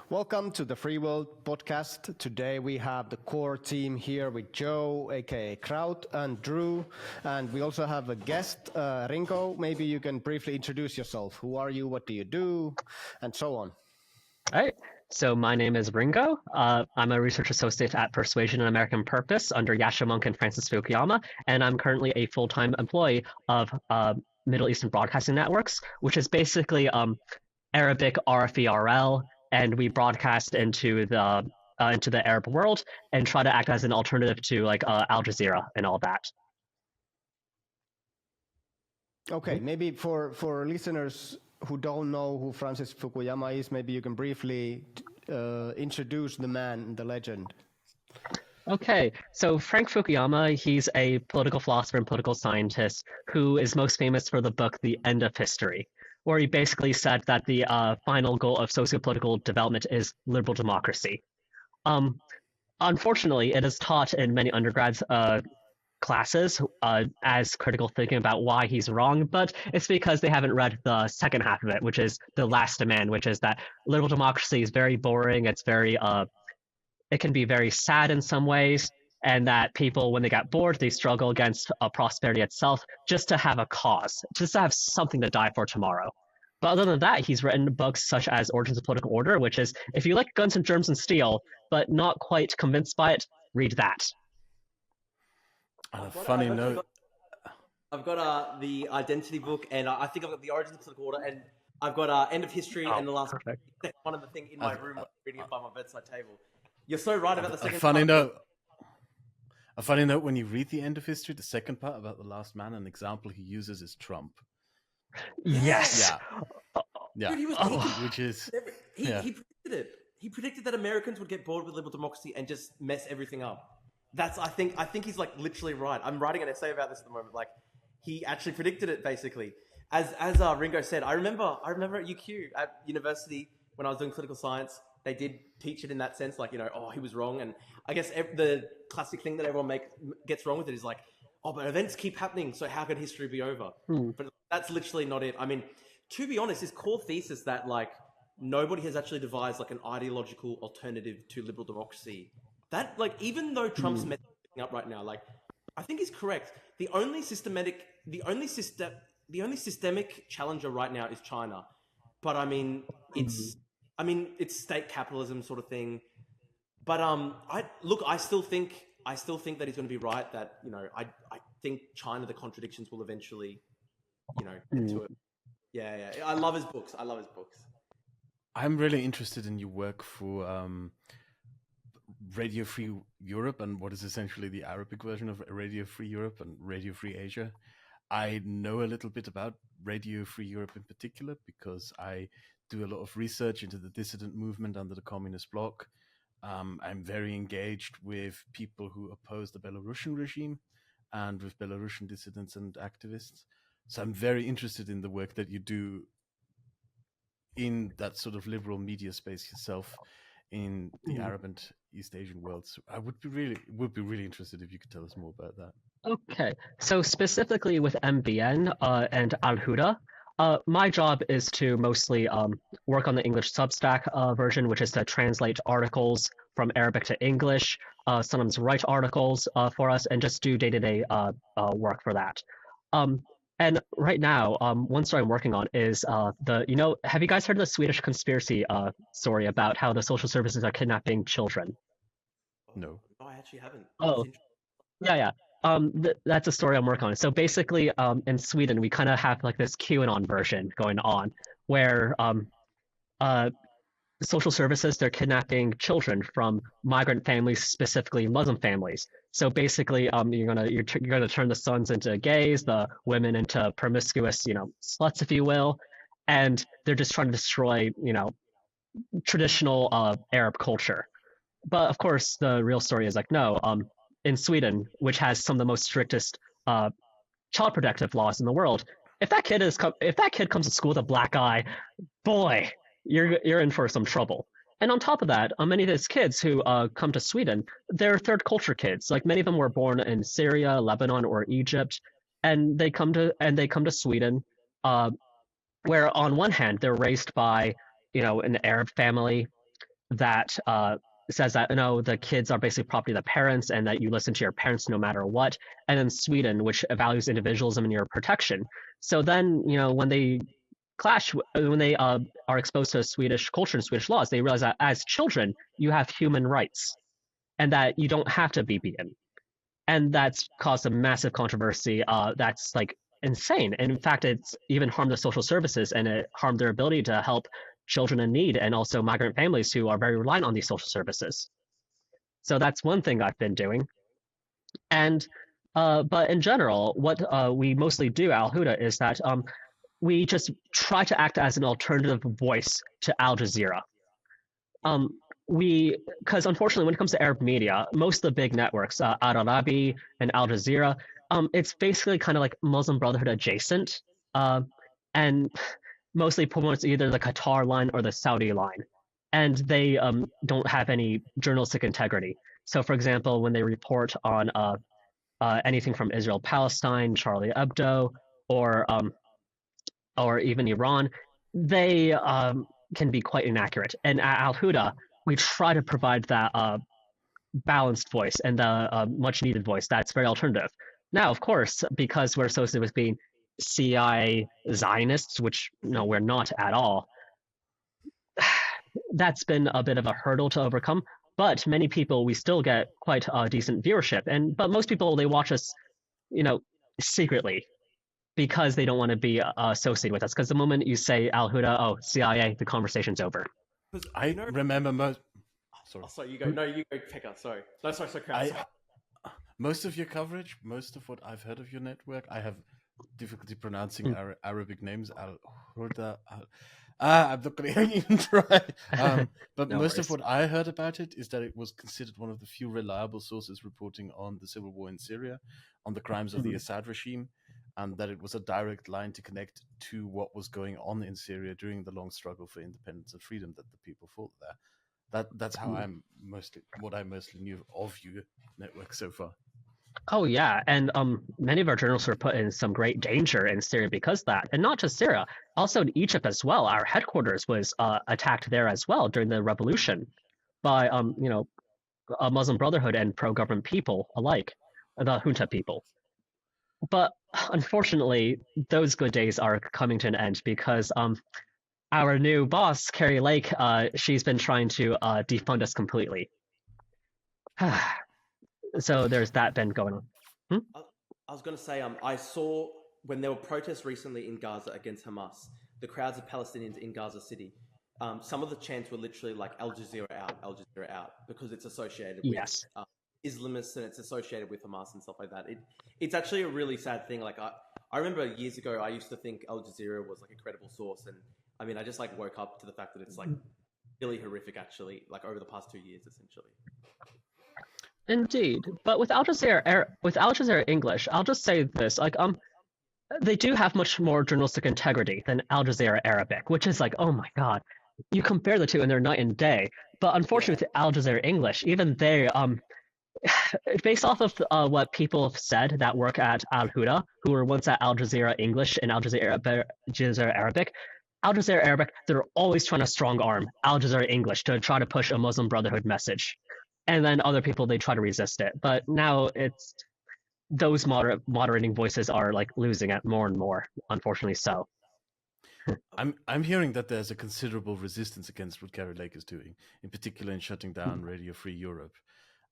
Welcome to the Free World podcast. Today we have the core team here with Joe, aka Kraut, and Drew. And we also have a guest, Ringo. Maybe you can briefly introduce yourself. Who are you? What do you do? And so on. All right. So my name is Ringo. I'm a research associate at Persuasion and American Purpose under Yasha Monk and Francis Fukuyama, and I'm currently a full-time employee of Middle Eastern Broadcasting Networks, which is basically Arabic RFERL, and we broadcast into the Arab world and try to act as an alternative to like Al Jazeera and all that. Okay, maybe for listeners who don't know who Francis Fukuyama is, maybe you can briefly introduce the man, the legend. Okay, so Frank Fukuyama, he's a political philosopher and political scientist who is most famous for the book The End of History, where he basically said that the final goal of socio-political development is liberal democracy. Unfortunately, it is taught in many undergrads classes as critical thinking about why he's wrong, but it's because they haven't read the second half of it, which is the last demand, which is that liberal democracy is very boring. It's very it can be very sad in some ways, and that people, when they get bored, they struggle against prosperity itself just to have a cause, just to have something to die for tomorrow. But other than that, he's written books such as Origins of Political Order, which is, if you like Guns and Germs and Steel, but not quite convinced by it, read that. On a funny note, I've got the Identity book, and I think I've got the Origins of Political Order, and I've got End of History, and the last one of the thing in my room, reading it by my bedside table. You're so right about the second. A funny note: when you read the End of History, the second part about the last man, an example he uses is Trump. Yes. Yeah. Dude, he predicted it. He predicted that Americans would get bored with liberal democracy and just mess everything up. I think he's like literally right. I'm writing an essay about this at the moment. Like, he actually predicted it basically. As Ringo said, I remember at UQ at university when I was doing political science, they did teach it in that sense, like, he was wrong. And I guess the classic thing that everyone gets wrong with it is like, but events keep happening, so how could history be over? But that's literally not it. I mean, to be honest, his core thesis that like nobody has actually devised like an ideological alternative to liberal democracy. That, like, even though Trump's messing up right now, like, I think he's correct. The only systemic challenger right now is China. But I mean, it's state capitalism sort of thing. But I still think that he's going to be right. That I think China, the contradictions will eventually, get to it. Yeah. I love his books. I'm really interested in your work for Radio Free Europe and what is essentially the Arabic version of Radio Free Europe and Radio Free Asia. I know a little bit about Radio Free Europe in particular because I do a lot of research into the dissident movement under the communist bloc. I'm very engaged with people who oppose the Belarusian regime and with Belarusian dissidents and activists. So I'm very interested in the work that you do in that sort of liberal media space yourself in the Arab and East Asian world. So I would be really interested if you could tell us more about that. Okay, so specifically with MBN and Alhurra, my job is to mostly work on the English Substack version, which is to translate articles from Arabic to English, sometimes write articles for us, and just do day-to-day work for that. And right now, one story I'm working on is have you guys heard of the Swedish conspiracy story about how the social services are kidnapping children? No. I actually haven't. Oh, yeah. That's a story I'm working on. So basically, in Sweden, we kind of have like this QAnon version going on, where social services, they're kidnapping children from migrant families, specifically Muslim families. So basically, you're gonna turn the sons into gays, the women into promiscuous, sluts, if you will, and they're just trying to destroy, traditional Arab culture. But of course, the real story is like, no, in Sweden, which has some of the most strictest child protective laws in the world, if that kid comes to school with a black eye, boy, you're in for some trouble. And on top of that, many of these kids who come to Sweden, they're third culture kids. Like, many of them were born in Syria, Lebanon, or Egypt, and they come to Sweden, where on one hand they're raised by an Arab family, that says that no, the kids are basically property of the parents, and that you listen to your parents no matter what. And then Sweden, which values individualism and your protection. So then, when they clash, when they are exposed to Swedish culture and Swedish laws, they realize that as children, you have human rights, and that you don't have to be beaten. And that's caused a massive controversy. That's like insane. And in fact, it's even harmed the social services, and it harmed their ability to help children in need and also migrant families who are very reliant on these social services. So that's one thing I've been doing. And but in general, what we mostly do at Alhurra is that we just try to act as an alternative voice to Al Jazeera. Because unfortunately, when it comes to Arab media, most of the big networks, Al Arabi and Al Jazeera, it's basically kind of like Muslim Brotherhood adjacent, and mostly promotes either the Qatar line or the Saudi line, and they don't have any journalistic integrity. So, for example, when they report on anything from Israel, Palestine, Charlie Hebdo, or even Iran, they can be quite inaccurate. And at Alhurra, we try to provide that balanced voice and the much needed voice that's very alternative. Now, of course, because we're associated with being CIA Zionists, which we're not at all, that's been a bit of a hurdle to overcome. But many people, we still get quite a decent viewership, but most people, they watch us, secretly, because they don't want to be associated with us. Because the moment you say Alhurra, oh, CIA, the conversation's over. I remember most. Sorry. Oh, sorry, you go. No, you go, Pekka. Sorry. No, sorry, Kraut. Most of your coverage, most of what I've heard of your network, I have difficulty pronouncing Arabic names. Alhurra. I'm not going to even try. But no most worries. Of what I heard about it is that it was considered one of the few reliable sources reporting on the civil war in Syria, on the crimes of the Assad regime, and that it was a direct line to connect to what was going on in Syria during the long struggle for independence and freedom that the people fought there. That's how what I mostly knew of your network so far. Oh yeah, and many of our journalists were put in some great danger in Syria because of that, and not just Syria, also in Egypt as well. Our headquarters was attacked there as well during the revolution by a Muslim Brotherhood and pro-government people alike, the junta people. But unfortunately, those good days are coming to an end because our new boss, Carrie Lake, she's been trying to defund us completely. So there's that been going on. I was going to say, I saw when there were protests recently in Gaza against Hamas, the crowds of Palestinians in Gaza City, some of the chants were literally like Al Jazeera out, because it's associated with Islamists and it's associated with Hamas and stuff like that. It's actually a really sad thing. Like I remember years ago, I used to think Al Jazeera was like a credible source, and I mean, I just like woke up to the fact that it's like really horrific, actually, like over the past 2 years, essentially. Indeed, but with Al Jazeera English, I'll just say this: like they do have much more journalistic integrity than Al Jazeera Arabic, which is like, oh my god, you compare the two and they're night and day. But unfortunately, with Al Jazeera English, even they based off of what people have said that work at Alhurra, who were once at Al Jazeera English and Al Jazeera Arabic. Al Jazeera Arabic, they're always trying to strong arm Al Jazeera English to try to push a Muslim Brotherhood message. And then other people, they try to resist it. But now it's those moderating voices are like losing it more and more, unfortunately so. I'm hearing that there's a considerable resistance against what Carrie Lake is doing, in particular in shutting down Radio Free Europe.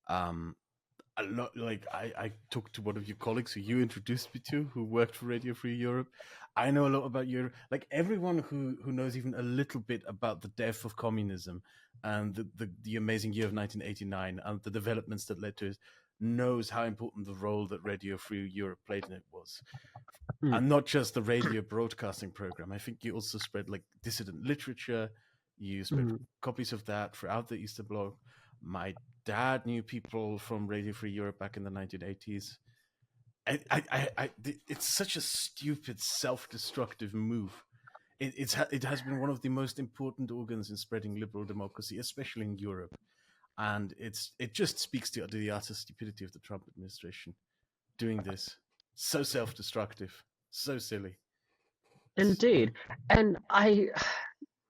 A lot, like I talked to one of your colleagues who you introduced me to, who worked for Radio Free Europe. I know a lot about Europe. Like everyone who knows even a little bit about the death of communism and the amazing year of 1989 and the developments that led to it knows how important the role that Radio Free Europe played in it was. And not just the radio broadcasting program. I think you also spread like dissident literature. You spread copies of that throughout the Eastern Bloc. My dad knew people from Radio Free Europe back in the 1980s. It's such a stupid, self-destructive move. It has been one of the most important organs in spreading liberal democracy, especially in Europe. And it just speaks to the utter stupidity of the Trump administration doing this. So self-destructive, so silly. Indeed. And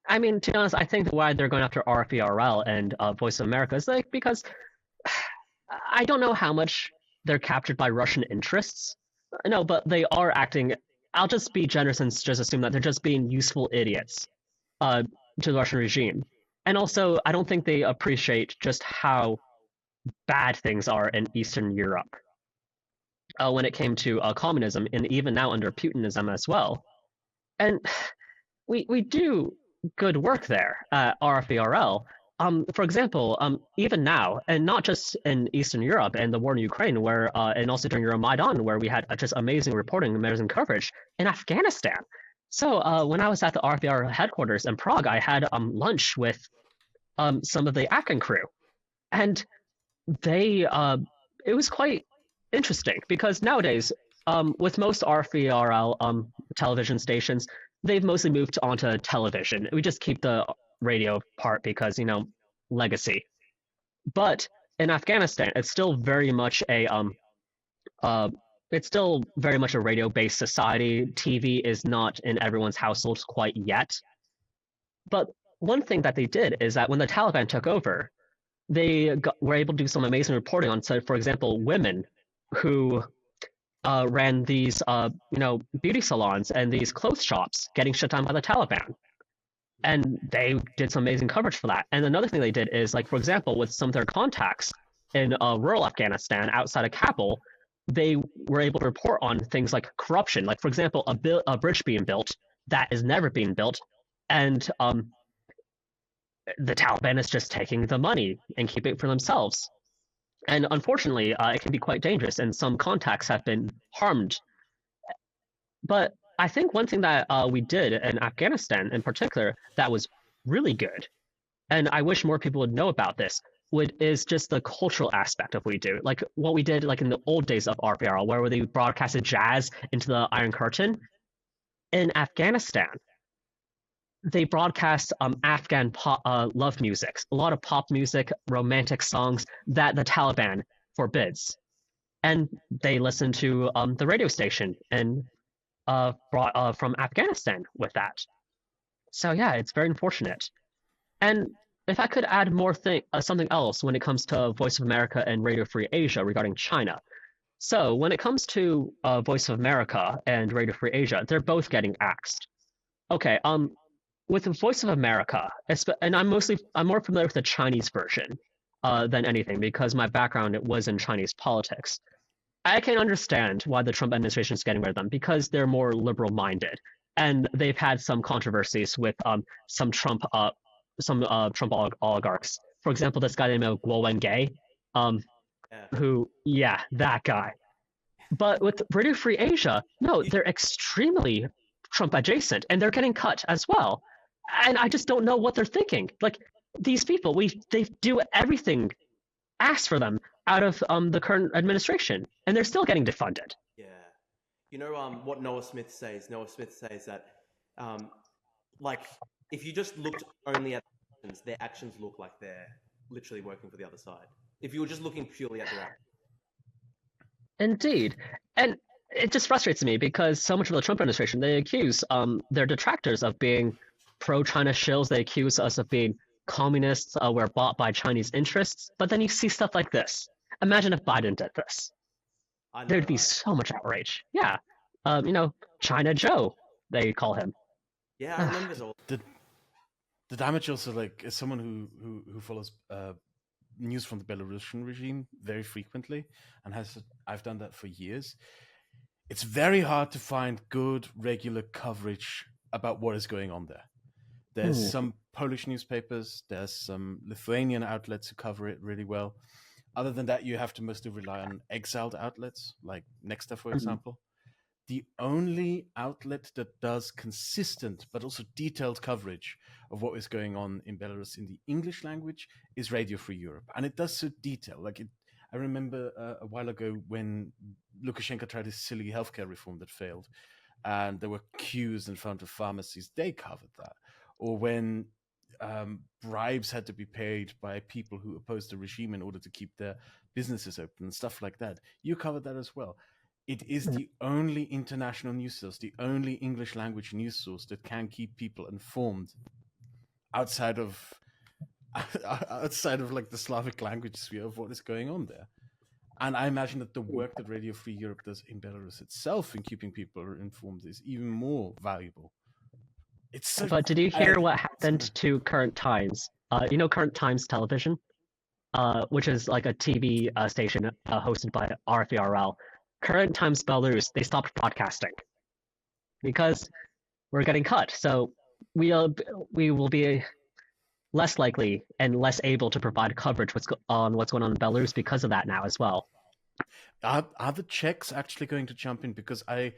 I mean, to be honest, I think why they're going after RFERL and Voice of America is like because I don't know how much they're captured by Russian interests. No, but they are acting. I'll just be generous and just assume that they're just being useful idiots uh, to the Russian regime. And also, I don't think they appreciate just how bad things are in Eastern Europe when it came to communism, and even now under Putinism as well. And we do good work there at RFERL. For example, even now, and not just in Eastern Europe and the war in Ukraine, where and also during Euromaidan, where we had just amazing reporting, amazing coverage in Afghanistan. So when I was at the RFERL headquarters in Prague, I had lunch with some of the Afghan crew, and they it was quite interesting because nowadays, with most RFERL television stations, they've mostly moved onto television. We just keep the radio part because legacy. But in Afghanistan, it's still very much a radio-based society. TV is not in everyone's households quite yet. But one thing that they did is that when the Taliban took over, they were able to do some amazing reporting on, so for example, women who ran these, beauty salons and these clothes shops getting shut down by the Taliban. And they did some amazing coverage for that. And another thing they did is, like, for example, with some of their contacts in rural Afghanistan outside of Kabul, they were able to report on things like corruption. Like, for example, a bridge being built that is never being built, and the Taliban is just taking the money and keeping it for themselves. And unfortunately, it can be quite dangerous, and some contacts have been harmed. But I think one thing that we did in Afghanistan in particular that was really good, and I wish more people would know about this, is just the cultural aspect of what we do. Like what we did like in the old days of RPRL, where they broadcasted jazz into the Iron Curtain. In Afghanistan, they broadcast Afghan pop, love music, a lot of pop music, romantic songs that the Taliban forbids. And they listen to the radio station and brought from Afghanistan with that. So yeah, it's very unfortunate. And if I could add something else when it comes to Voice of America and Radio Free Asia regarding China. So when it comes to Voice of America and Radio Free Asia, they're both getting axed. Okay, with the Voice of America, and I'm more familiar with the Chinese version than anything because my background was in Chinese politics. I can understand why the Trump administration is getting rid of them because they're more liberal-minded, and they've had some controversies with some Trump oligarchs. For example, this guy named Guo Wengay, that guy. But with Radio Free Asia, no, they're extremely Trump adjacent, and they're getting cut as well. And I just don't know what they're thinking. Like these people, they do everything asked for them out of the current administration, and they're still getting defunded. Yeah, you know what Noah Smith says. Noah Smith says that, like, if you just looked only at actions, their actions look like they're literally working for the other side. If you were just looking purely at their actions. Indeed, and it just frustrates me because so much of the Trump administration, they accuse their detractors of being pro-China shills. They accuse us of being communists. We're bought by Chinese interests. But then you see stuff like this. Imagine if Biden did this. There'd be so much outrage. Yeah. China Joe, they call him. Yeah, I remember all. The damage also, like, as someone who follows news from the Belarusian regime very frequently, and I've done that for years. It's very hard to find good, regular coverage about what is going on there. There's some Polish newspapers, there's some Lithuanian outlets who cover it really well. Other than that, you have to mostly rely on exiled outlets, like Nexta, for example. The only outlet that does consistent but also detailed coverage of what is going on in Belarus in the English language is Radio Free Europe. And it does so detailed. I remember a while ago when Lukashenko tried his silly healthcare reform that failed, and there were queues in front of pharmacies. They covered that. Or when bribes had to be paid by people who opposed the regime in order to keep their businesses open and stuff like that. You covered that as well. It is the only international news source, the only English language news source that can keep people informed outside of like the Slavic language sphere of what is going on there. And I imagine that the work that Radio Free Europe does in Belarus itself in keeping people informed is even more valuable. But did you hear what happened to Current Times? You know Current Times Television, which is like a TV station hosted by RFERL. Current Times Belarus, they stopped broadcasting because we're getting cut. So we will be less likely and less able to provide coverage on what's going on in Belarus because of that now as well. Are the Czechs actually going to jump in? Because I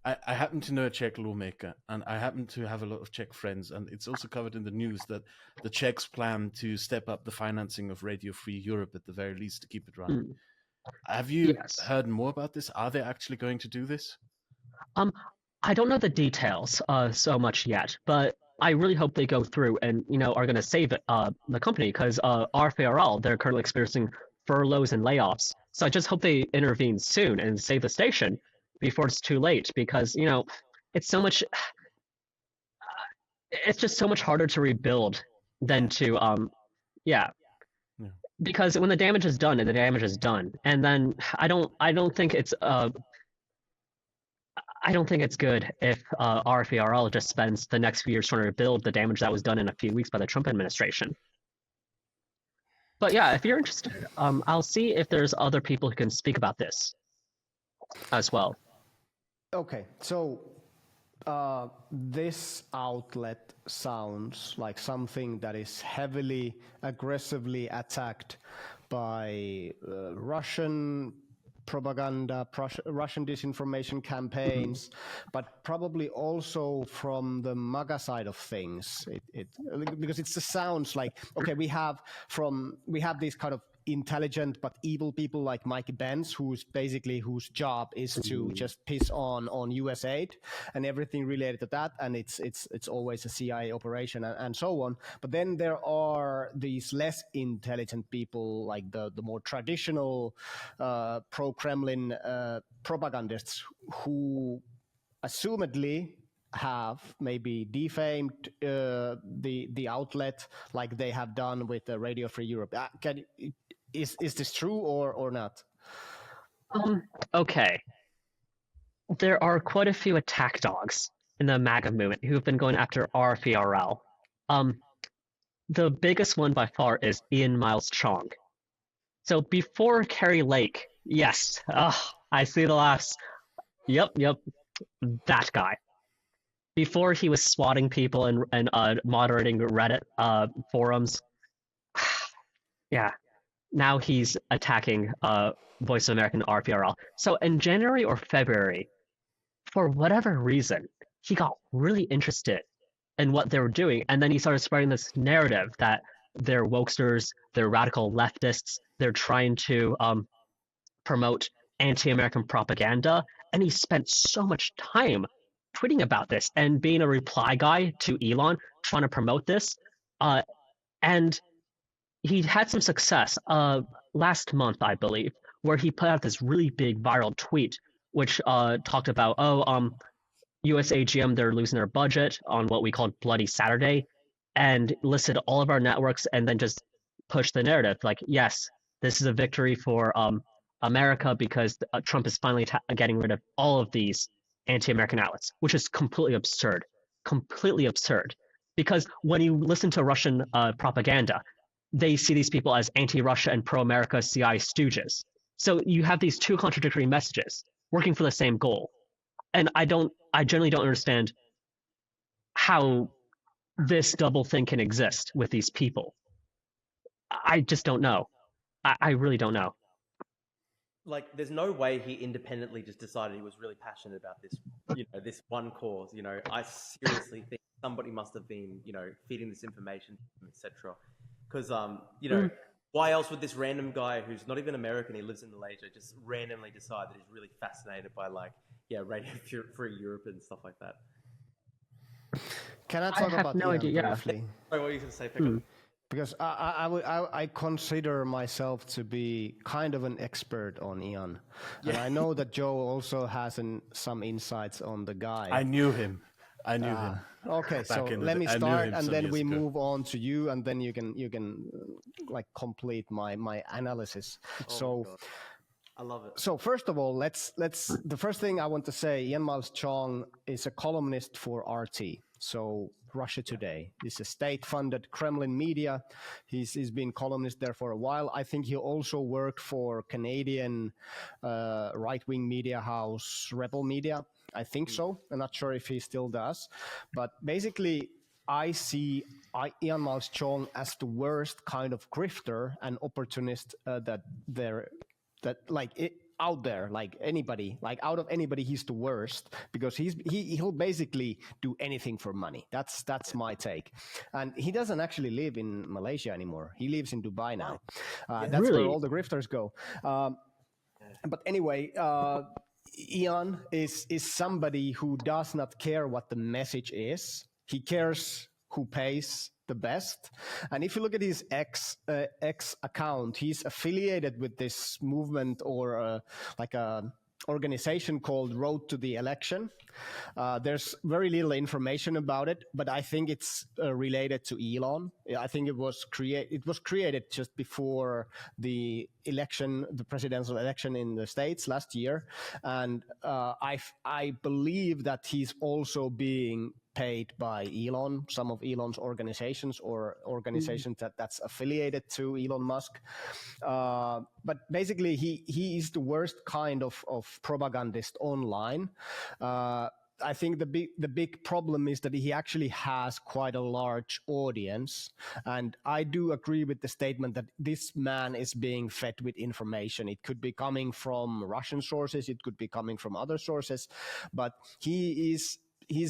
happen to know a Czech lawmaker, and I happen to have a lot of Czech friends, and it's also covered in the news that the Czechs plan to step up the financing of Radio Free Europe at the very least to keep it running. Have you heard more about this? Are they actually going to do this? I don't know the details so much yet, but I really hope they go through and are going to save it, the company, because RFARL, they're currently experiencing furloughs and layoffs. So I just hope they intervene soon and save the station before it's too late, because it's so much. It's just so much harder to rebuild than to Because when the damage is done, the damage is done, and then I don't think it's good if RFERL just spends the next few years trying to rebuild the damage that was done in a few weeks by the Trump administration. But yeah, if you're interested, I'll see if there's other people who can speak about this as well. Okay, so this outlet sounds like something that is heavily, aggressively attacked by Russian propaganda, Russian disinformation campaigns, but probably also from the MAGA side of things. Because it sounds like, okay, we have these kind of intelligent but evil people like Mikey Benz, whose job is to just piss on US aid and everything related to that, and it's always a CIA operation and so on. But then there are these less intelligent people, like the more traditional pro-Kremlin propagandists, who assumedly have maybe defamed the outlet like they have done with the Radio Free Europe. Is this true or not? Okay. There are quite a few attack dogs in the MAGA movement who have been going after RFERL. The biggest one by far is Ian Miles Chong. So before Kerry Lake, yes, I see the laughs. Yep, that guy. Before he was swatting people and moderating Reddit forums, yeah. Now he's attacking Voice of America and RFERL. So in January or February, for whatever reason, he got really interested in what they were doing, and then he started spreading this narrative that they're wokesters, they're radical leftists, they're trying to promote anti-American propaganda, and he spent so much time tweeting about this and being a reply guy to Elon, trying to promote this, and he had some success last month, I believe, where he put out this really big viral tweet, which talked about, US AGM, they're losing their budget on what we called Bloody Saturday, and listed all of our networks and then just pushed the narrative like, yes, this is a victory for America because Trump is finally getting rid of all of these anti-American outlets, which is completely absurd. Because when you listen to Russian propaganda, they see these people as anti-Russia and pro-America CIA stooges. So you have these two contradictory messages working for the same goal. And I generally don't understand how this double thing can exist with these people. I just don't know. I really don't know. Like, there's no way he independently just decided he was really passionate about this, this one cause. I seriously think somebody must have been, feeding this information, etc. Because, why else would this random guy who's not even American, he lives in Malaysia, just randomly decide that he's really fascinated by, Radio Free Europe and stuff like that? Can I talk about no Ian idea. briefly? Sorry, what were you going to say, Pekka? Because I consider myself to be kind of an expert on Ian. And I know that Joe also has some insights on the guy. I knew him. I knew him. Okay, so Back in the let day. me I knew start, him and some then years we ago. move on to you, and then you can like complete my analysis. Oh So. my God. I love it. So first of all, let's the first thing I want to say, Ian Miles Chong is a columnist for RT. So Russia Today is a state-funded Kremlin media. He's been columnist there for a while. I think he also worked for Canadian right-wing media house Rebel Media. I think so. I'm not sure if he still does, but basically I see Ian Miles Chong as the worst kind of grifter and opportunist out there, like anybody, like out of anybody, he's the worst because he'll basically do anything for money. That's my take. And he doesn't actually live in Malaysia anymore. He lives in Dubai now. That's Really? where all the grifters go. But anyway, Ian is somebody who does not care what the message is. He cares who pays the best. And if you look at his X account, he's affiliated with this movement or like a organization called Road to the Election. There's very little information about it, but I think it's related to Elon. I think it was created just before the election, the presidential election in the States last year. And I believe that he's also being paid by Elon, some of Elon's organizations or organizations that's affiliated to Elon Musk. But basically, he is the worst kind of propagandist online. I think the big problem is that he actually has quite a large audience. And I do agree with the statement that this man is being fed with information. It could be coming from Russian sources. It could be coming from other sources. But he's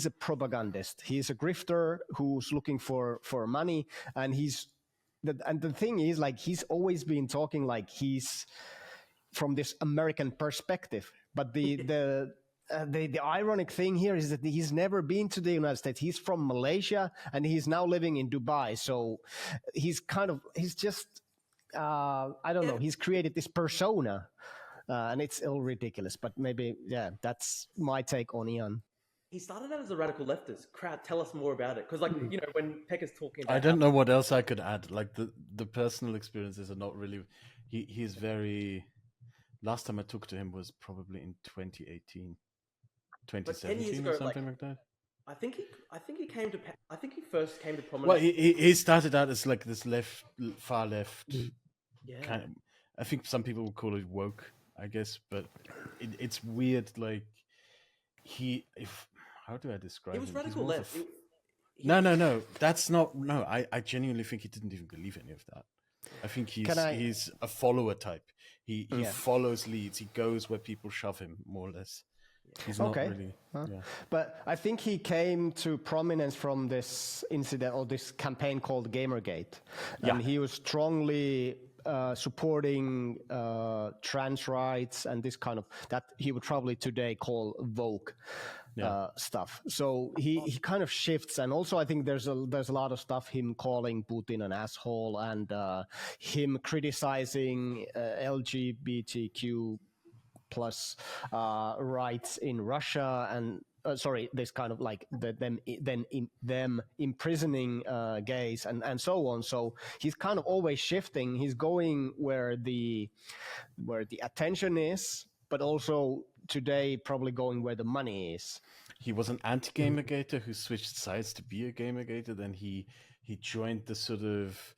a propagandist. He's a grifter who's looking for money. And the thing is, like, he's always been talking like he's from this American perspective. But the ironic thing here is that he's never been to the United States. He's from Malaysia and he's now living in Dubai. So he's just, I don't know, he's created this persona and it's all ridiculous. But maybe, yeah, that's my take on Ian. He started out as a radical leftist. Kraut, tell us more about it. Because, like, you know, when Pekka's talking about... I don't know what else I could add. Like, the personal experiences are not really... He's very... Last time I talked to him was probably in 2018. 2017 or something like that. I think he first came to prominence. Well, he started out as like this far left kind of... I think some people would call it woke, I guess, but it's weird, like... How do I describe him? He was radical left. No. That's not. No, I genuinely think he didn't even believe any of that. I think he's a follower type. He follows leads. He goes where people shove him, more or less. He's not really. Yeah. But I think he came to prominence from this incident or this campaign called Gamergate, and he was strongly supporting trans rights and this kind of that he would probably today call woke stuff. So he kind of shifts, and also I think there's a lot of stuff him calling Putin an asshole and him criticizing LGBTQ plus rights in Russia and. This kind of like them imprisoning gays and so on. So he's kind of always shifting. He's going where the attention is, but also today probably going where the money is. He was an anti-gamergator who switched sides to be a gamergator. Then he joined the sort of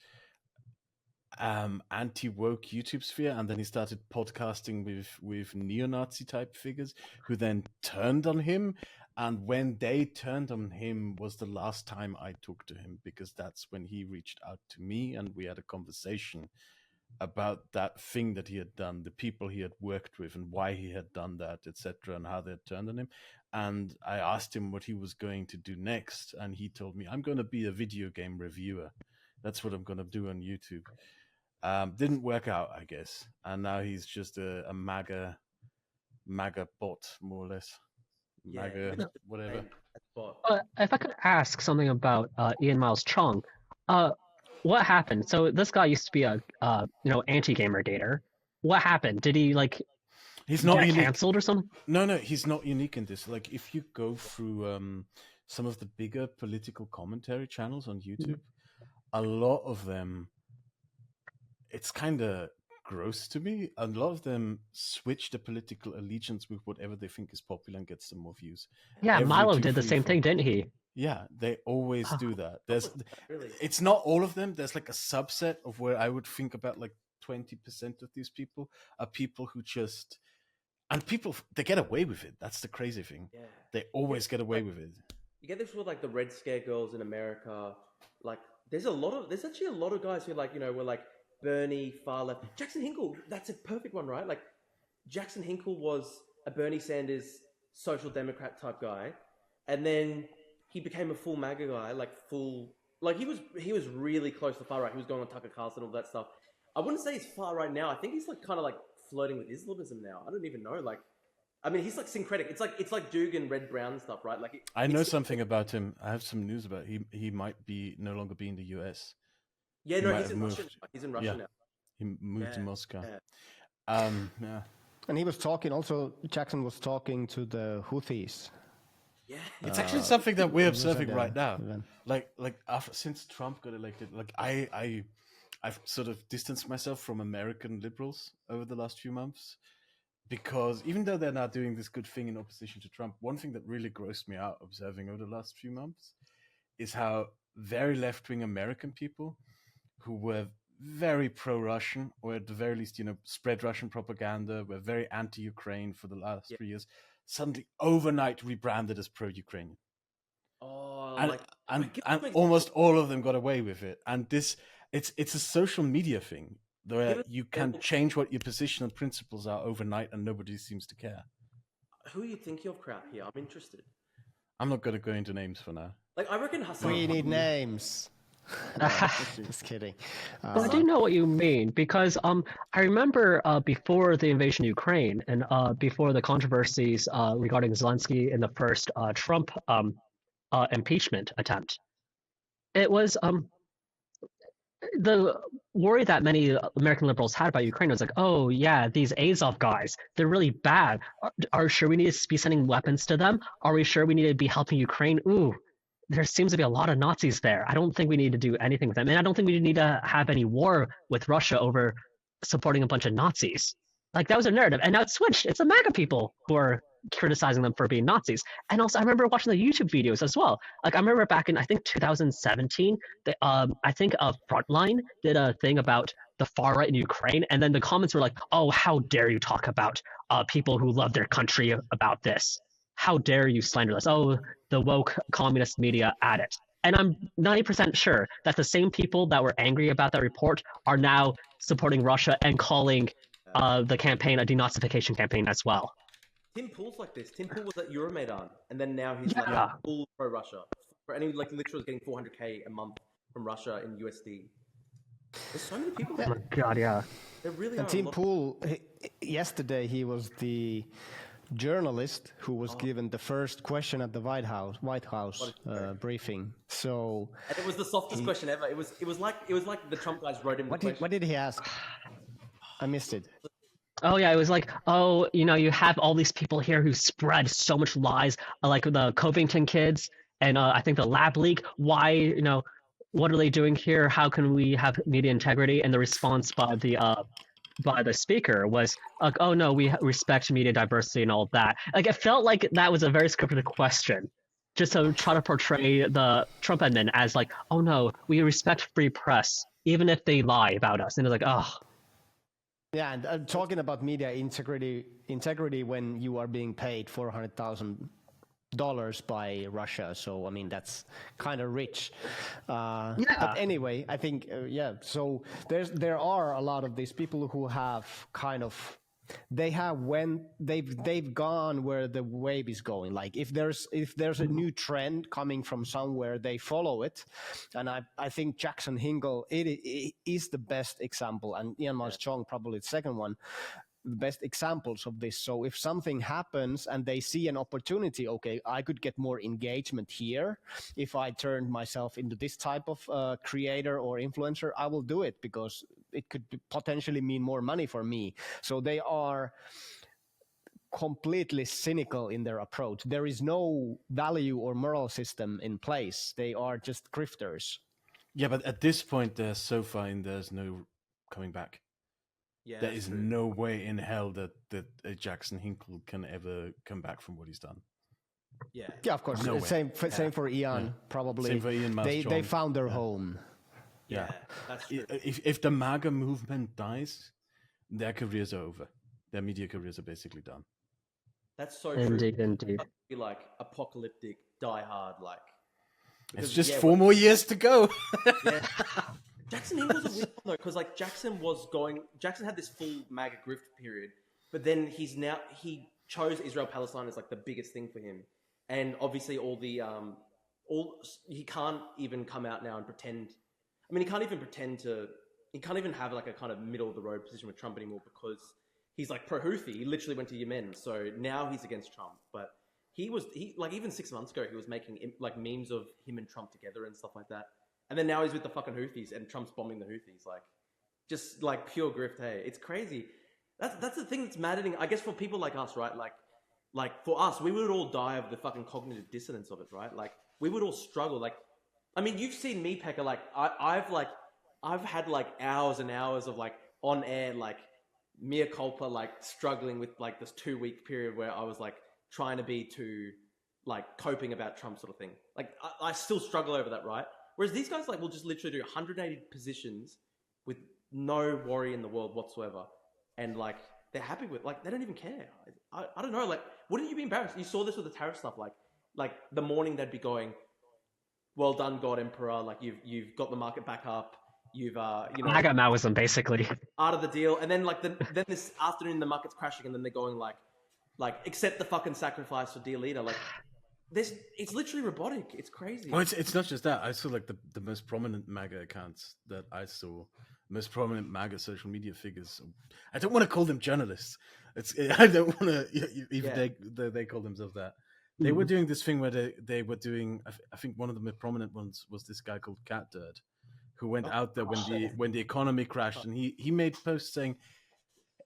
anti-woke YouTube sphere, and then he started podcasting with neo-Nazi type figures who then turned on him. And when they turned on him was the last time I talked to him, because that's when he reached out to me and we had a conversation about that thing that he had done, the people he had worked with and why he had done that, etc., and how they had turned on him. And I asked him what he was going to do next, and he told me, I'm going to be a video game reviewer. That's what I'm going to do on YouTube. Didn't work out, I guess. And now he's just a MAGA bot, more or less. MAGA, whatever. If I could ask something about Ian Miles Chong, what happened? So this guy used to be a anti-gamergator. What happened? Did he he's not get canceled or something? No, he's not unique in this. Like if you go through some of the bigger political commentary channels on YouTube, a lot of them, it's kind of gross to me. A lot of them switch the political allegiance with whatever they think is popular and gets them more views. Yeah, Every Milo 2, did the 3, same 4 thing, didn't he? Yeah, they always do that. There's, Really? it's not all of them. There's like a subset of where I would think about like 20% of these people are people who just, and people, they get away with it. That's the crazy thing. Yeah. They always get away with it. You get this with like the Red Scare girls in America. Like, there's actually a lot of guys who like, were like Bernie, far left. Jackson Hinkle, that's a perfect one, right? Like, Jackson Hinkle was a Bernie Sanders social democrat type guy, and then he became a full MAGA guy, he was really close to far right. He was going on Tucker Carlson, all that stuff. I wouldn't say he's far right now. I think he's like kind of like flirting with Islamism now. I don't even know. Like, I mean, he's like syncretic. It's like Dugan, Red Brown stuff, right? Like, I know something about him. I have some news about he might be no longer be in the US. Yeah, no, he's in Russia. He's in Russia Yeah. now. He moved to Moscow. Yeah. Yeah. And he was talking also, Jackson was talking to the Houthis. Yeah. It's actually something that we're observing at right the now. event. Like since Trump got elected, like I've sort of distanced myself from American liberals over the last few months, because even though they're now doing this good thing in opposition to Trump, one thing that really grossed me out observing over the last few months is how very left-wing American people who were very pro-Russian, or at the very least, spread Russian propaganda, were very anti-Ukraine for the last 3 years, suddenly overnight rebranded as pro-Ukrainian. Oh, And almost all of them got away with it. And it's a social media thing where you can change what your position and principles are overnight, and nobody seems to care. Who are you thinking of, Kraut, here? I'm interested. I'm not going to go into names for now. Like, I reckon Hassan. We need names. No, just kidding. Well, I do know what you mean, because I remember before the invasion of Ukraine and before the controversies regarding Zelensky in the first Trump impeachment attempt, it was the worry that many American liberals had about Ukraine was like, oh yeah, these Azov guys, they're really bad. Are we sure we need to be sending weapons to them? Are we sure we need to be helping Ukraine? Ooh, there seems to be a lot of Nazis there. I don't think we need to do anything with them. And I don't think we need to have any war with Russia over supporting a bunch of Nazis. Like, that was a narrative. And now it's switched. It's the MAGA people who are criticizing them for being Nazis. And also, I remember watching the YouTube videos as well. Like, I remember back in, I think, 2017, I think Frontline did a thing about the far right in Ukraine. And then the comments were like, oh, how dare you talk about people who love their country about this? How dare you slander us? Oh, the woke communist media at it. And I'm 90% sure that the same people that were angry about that report are now supporting Russia and calling the campaign a denazification campaign as well. Tim Pool's like this. Tim Pool was at Euromaidan, and then now he's like full pro-Russia. And he like literally was getting $400K a month from Russia in USD. There's so many people. Oh my god, yeah. There really And are. Tim Pool, yesterday he was the journalist who was given the first question at the White House briefing. So and it was the softest question ever. It was like the Trump guys wrote him. what did he ask? I missed it. Oh yeah, it was like, oh, you have all these people here who spread so much lies, like the Covington kids and I think the Lab Leak. Why, what are they doing here? How can we have media integrity? And the response by the speaker was like, oh no, we respect media diversity and all that. Like, it felt like that was a very scripted question, just to try to portray the Trump admin as like, oh no, we respect free press, even if they lie about us. And it's like, oh. Yeah, and talking about media integrity when you are being paid $400,000 by Russia. So, I mean, that's kind of rich. But anyway, I think, so there are a lot of these people who have kind of, they've gone where the wave is going. Like, if there's a new trend coming from somewhere, they follow it. And I think Jackson Hinkle it is the best example, and Ian Miles Chong probably the second one, the best examples of this. So if something happens and they see an opportunity, okay, I could get more engagement here. If I turned myself into this type of creator or influencer, I will do it because it could potentially mean more money for me. So they are completely cynical in their approach. There is no value or moral system in place. They are just grifters. Yeah, but at this point, they're so far in, there's no coming back. Yeah, There that's is true. no way in hell that Jackson Hinkle can ever come back from what he's done. Yeah. Yeah, of course. No way. Same for Ian, probably. Same for Ian They Malmström. found their home. Yeah, that's true. If the MAGA movement dies, their careers are over. Their media careers are basically done. That's so true. Indeed. Be like apocalyptic, die hard, like. It's just 4 more years to go. Yeah. Jackson Hinkle's a weird one though, because like Jackson had this full MAGA grift period, but then he chose Israel-Palestine as like the biggest thing for him, and obviously he can't even come out now and pretend. I mean, he can't even have like a kind of middle of the road position with Trump anymore because he's like pro-Houthi. He literally went to Yemen, so now he's against Trump. But he like even 6 months ago, he was making like memes of him and Trump together and stuff like that. And then now he's with the fucking Houthis and Trump's bombing the Houthis. Like, just like pure grift. Hey, it's crazy. That's the thing that's maddening. I guess for people like us, right? Like for us, we would all die of the fucking cognitive dissonance of it, right? Like we would all struggle. Like, I mean, you've seen me, Pekka. Like I've had like hours and hours of like on air, like mea culpa, like struggling with like this 2-week period where I was like trying to be too like coping about Trump sort of thing. Like I still struggle over that, right? Whereas these guys like will just literally do 180 positions with no worry in the world whatsoever, and like they're happy with, like they don't even care. I don't know. Like, wouldn't you be embarrassed? You saw this with the tariff stuff. Like the morning they'd be going, "Well done, God Emperor. Like you've got the market back up. You've I got Maoism basically. Out of the deal." And then like then this afternoon the market's crashing, and then they're going like accept the fucking sacrifice for dear leader. Like. It's literally robotic. It's crazy. Well, it's not just that. I saw like the most prominent MAGA accounts that I saw, most prominent MAGA social media figures. I don't want to call them journalists. I don't want to. Even they call themselves that. They were doing this thing where they were doing. I think one of the most prominent ones was this guy called Cat Dirt, who went out there when the economy crashed, and he made posts saying,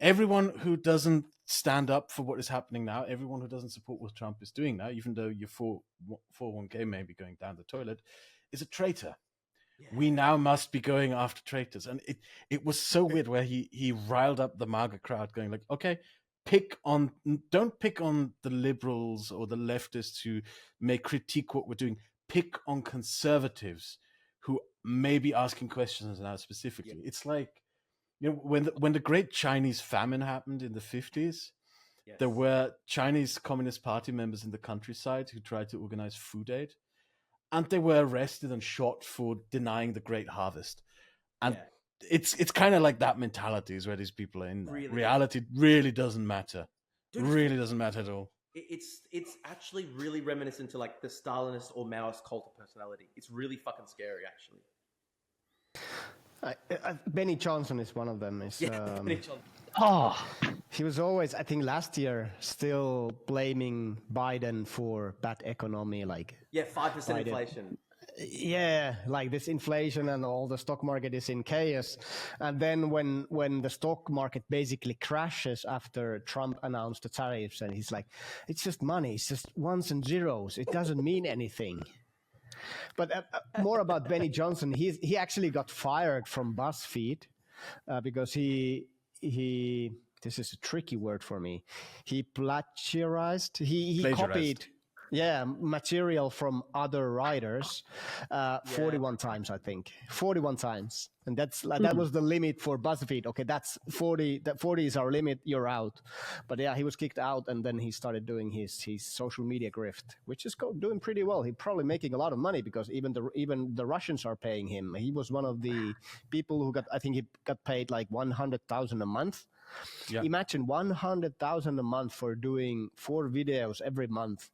everyone who doesn't stand up for what is happening now, everyone who doesn't support what Trump is doing now, even though your 401k may be going down the toilet, is a traitor. Yeah. We now must be going after traitors. And it was so weird where he riled up the MAGA crowd going like, okay, don't pick on the liberals or the leftists who may critique what we're doing. Pick on conservatives who may be asking questions now specifically. Yeah. It's like, when the Great Chinese Famine happened in the 50s, yes, there were Chinese Communist Party members in the countryside who tried to organize food aid, and they were arrested and shot for denying the Great Harvest. And it's kind of like that mentality is where these people are in. Really? Reality really doesn't matter. Dude, really doesn't matter at all. It's actually really reminiscent to like the Stalinist or Maoist cult of personality. It's really fucking scary, actually. Benny Johnson is one of them. Benny Johnson. Oh, he was always, I think, last year still blaming Biden for bad economy, 5% inflation. Yeah, like this inflation and all the stock market is in chaos. And then when the stock market basically crashes after Trump announced the tariffs, and he's like, it's just money, it's just ones and zeros, it doesn't mean anything. But more about Benny Johnson. He actually got fired from BuzzFeed because he this is a tricky word for me. He plagiarized. He copied material from other writers 41 times, I think. 41 times. And that was the limit for BuzzFeed. Okay, that's 40. That 40 is our limit. You're out. But yeah, he was kicked out, and then he started doing his social media grift, which is doing pretty well. He's probably making a lot of money because even the Russians are paying him. He was one of the people who he got paid like $100,000 a month. Yeah. Imagine $100,000 a month for doing 4 videos every month.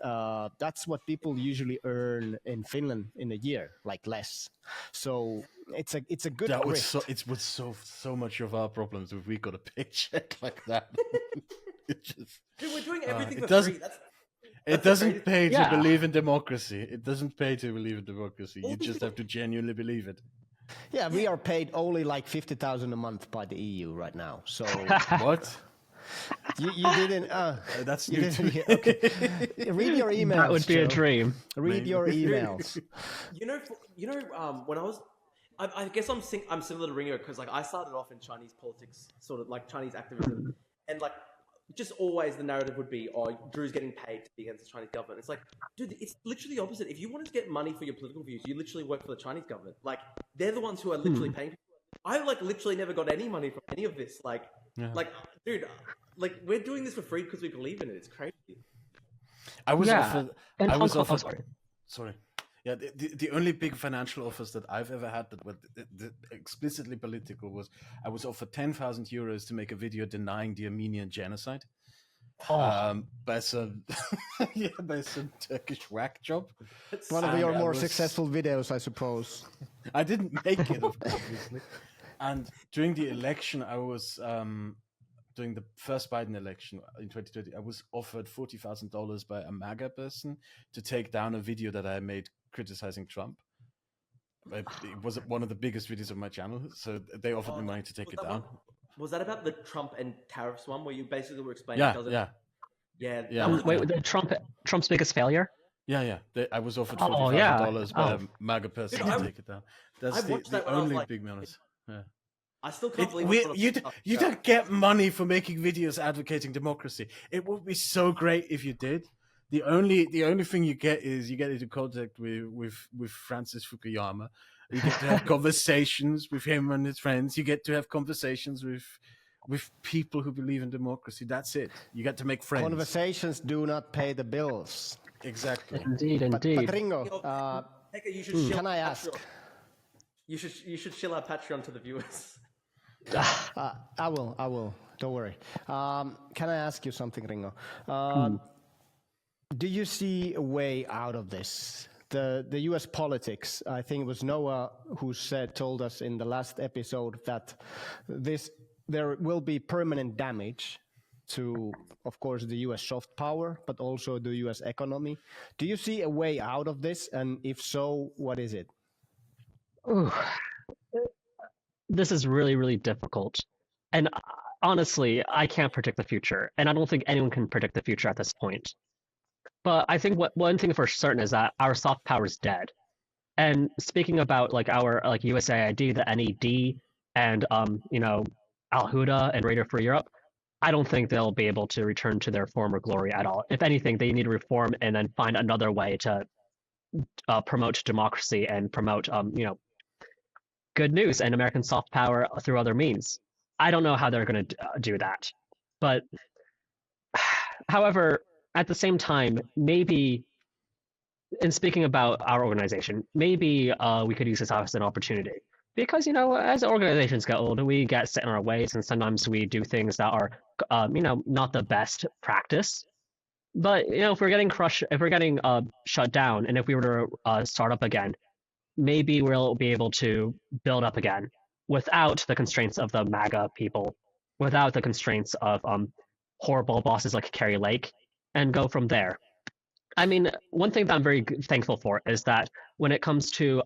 That's what people usually earn in Finland in a year, like less. So it's a good. That was so much of our problems if we got a paycheck like that. Dude, we're doing everything for free. It doesn't pay to believe in democracy. It doesn't pay to believe in democracy. You just have to genuinely believe it. Yeah, we are paid only like $50,000 a month by the EU right now. So what? You didn't. That's you new to me. didn't. Okay. Read your emails. That would be a Joe. dream. Read your emails. When I was, I guess I'm similar to Ringo because like I started off in Chinese politics, sort of like Chinese activism, and like just always the narrative would be, oh, Drew's getting paid to be against the Chinese government. It's like, dude, it's literally the opposite. If you wanted to get money for your political views, you literally work for the Chinese government. Like they're the ones who are literally paying. I like literally never got any money from any of this. Like, dude, like we're doing this for free because we believe in it. It's crazy. I was offered. And I was Hong Kong- offered. Sorry. Yeah, the only big financial offers that I've ever had that were explicitly political was I was offered 10,000 euros to make a video denying the Armenian genocide by some by some Turkish whack job. One of your more successful videos, I suppose. I didn't make it, obviously. And during the election, I was during the first Biden election in 2020, I was offered $40,000 by a MAGA person to take down a video that I made criticizing Trump. It was one of the biggest videos of my channel, so they offered me money to take it down. Was that about the Trump and tariffs one, where you basically were explaining? Yeah. Wait, Trump's biggest failure? Yeah. I was offered $40,000 by a MAGA person to take it down. That's the only big bonus. Yeah. I still can't believe you don't get money for making videos advocating democracy. It would be so great if you did. The only thing you get is you get into contact with Francis Fukuyama. You get to have conversations with him and his friends. You get to have conversations with people who believe in democracy. That's it. You get to make friends. Conversations do not pay the bills. Exactly. Indeed. But Ringo, can I ask? You should shill our Patreon to the viewers. I will. Don't worry. Can I ask you something, Ringo? Do you see a way out of this? The U.S. politics. I think it was Noah who told us in the last episode that there will be permanent damage to, of course, the U.S. soft power, but also the U.S. economy. Do you see a way out of this? And if so, what is it? Ooh. This is really, really difficult. And honestly, I can't predict the future. And I don't think anyone can predict the future at this point. But I think one thing for certain is that our soft power is dead. And speaking about like our like USAID, the NED, and Alhurra and Radio Free Europe, I don't think they'll be able to return to their former glory at all. If anything, they need to reform and then find another way to promote democracy and promote good news and American soft power through other means. I don't know how they're going to do that. But however, at the same time, maybe, in speaking about our organization, maybe we could use this as an opportunity. Because, as organizations get older, we get set in our ways, and sometimes we do things that are, not the best practice. But, if we're getting shut down, and if we were to start up again, maybe we'll be able to build up again without the constraints of the MAGA people, without the constraints of horrible bosses like Carrie Lake, and go from there. I mean, one thing that I'm very thankful for is that when it comes to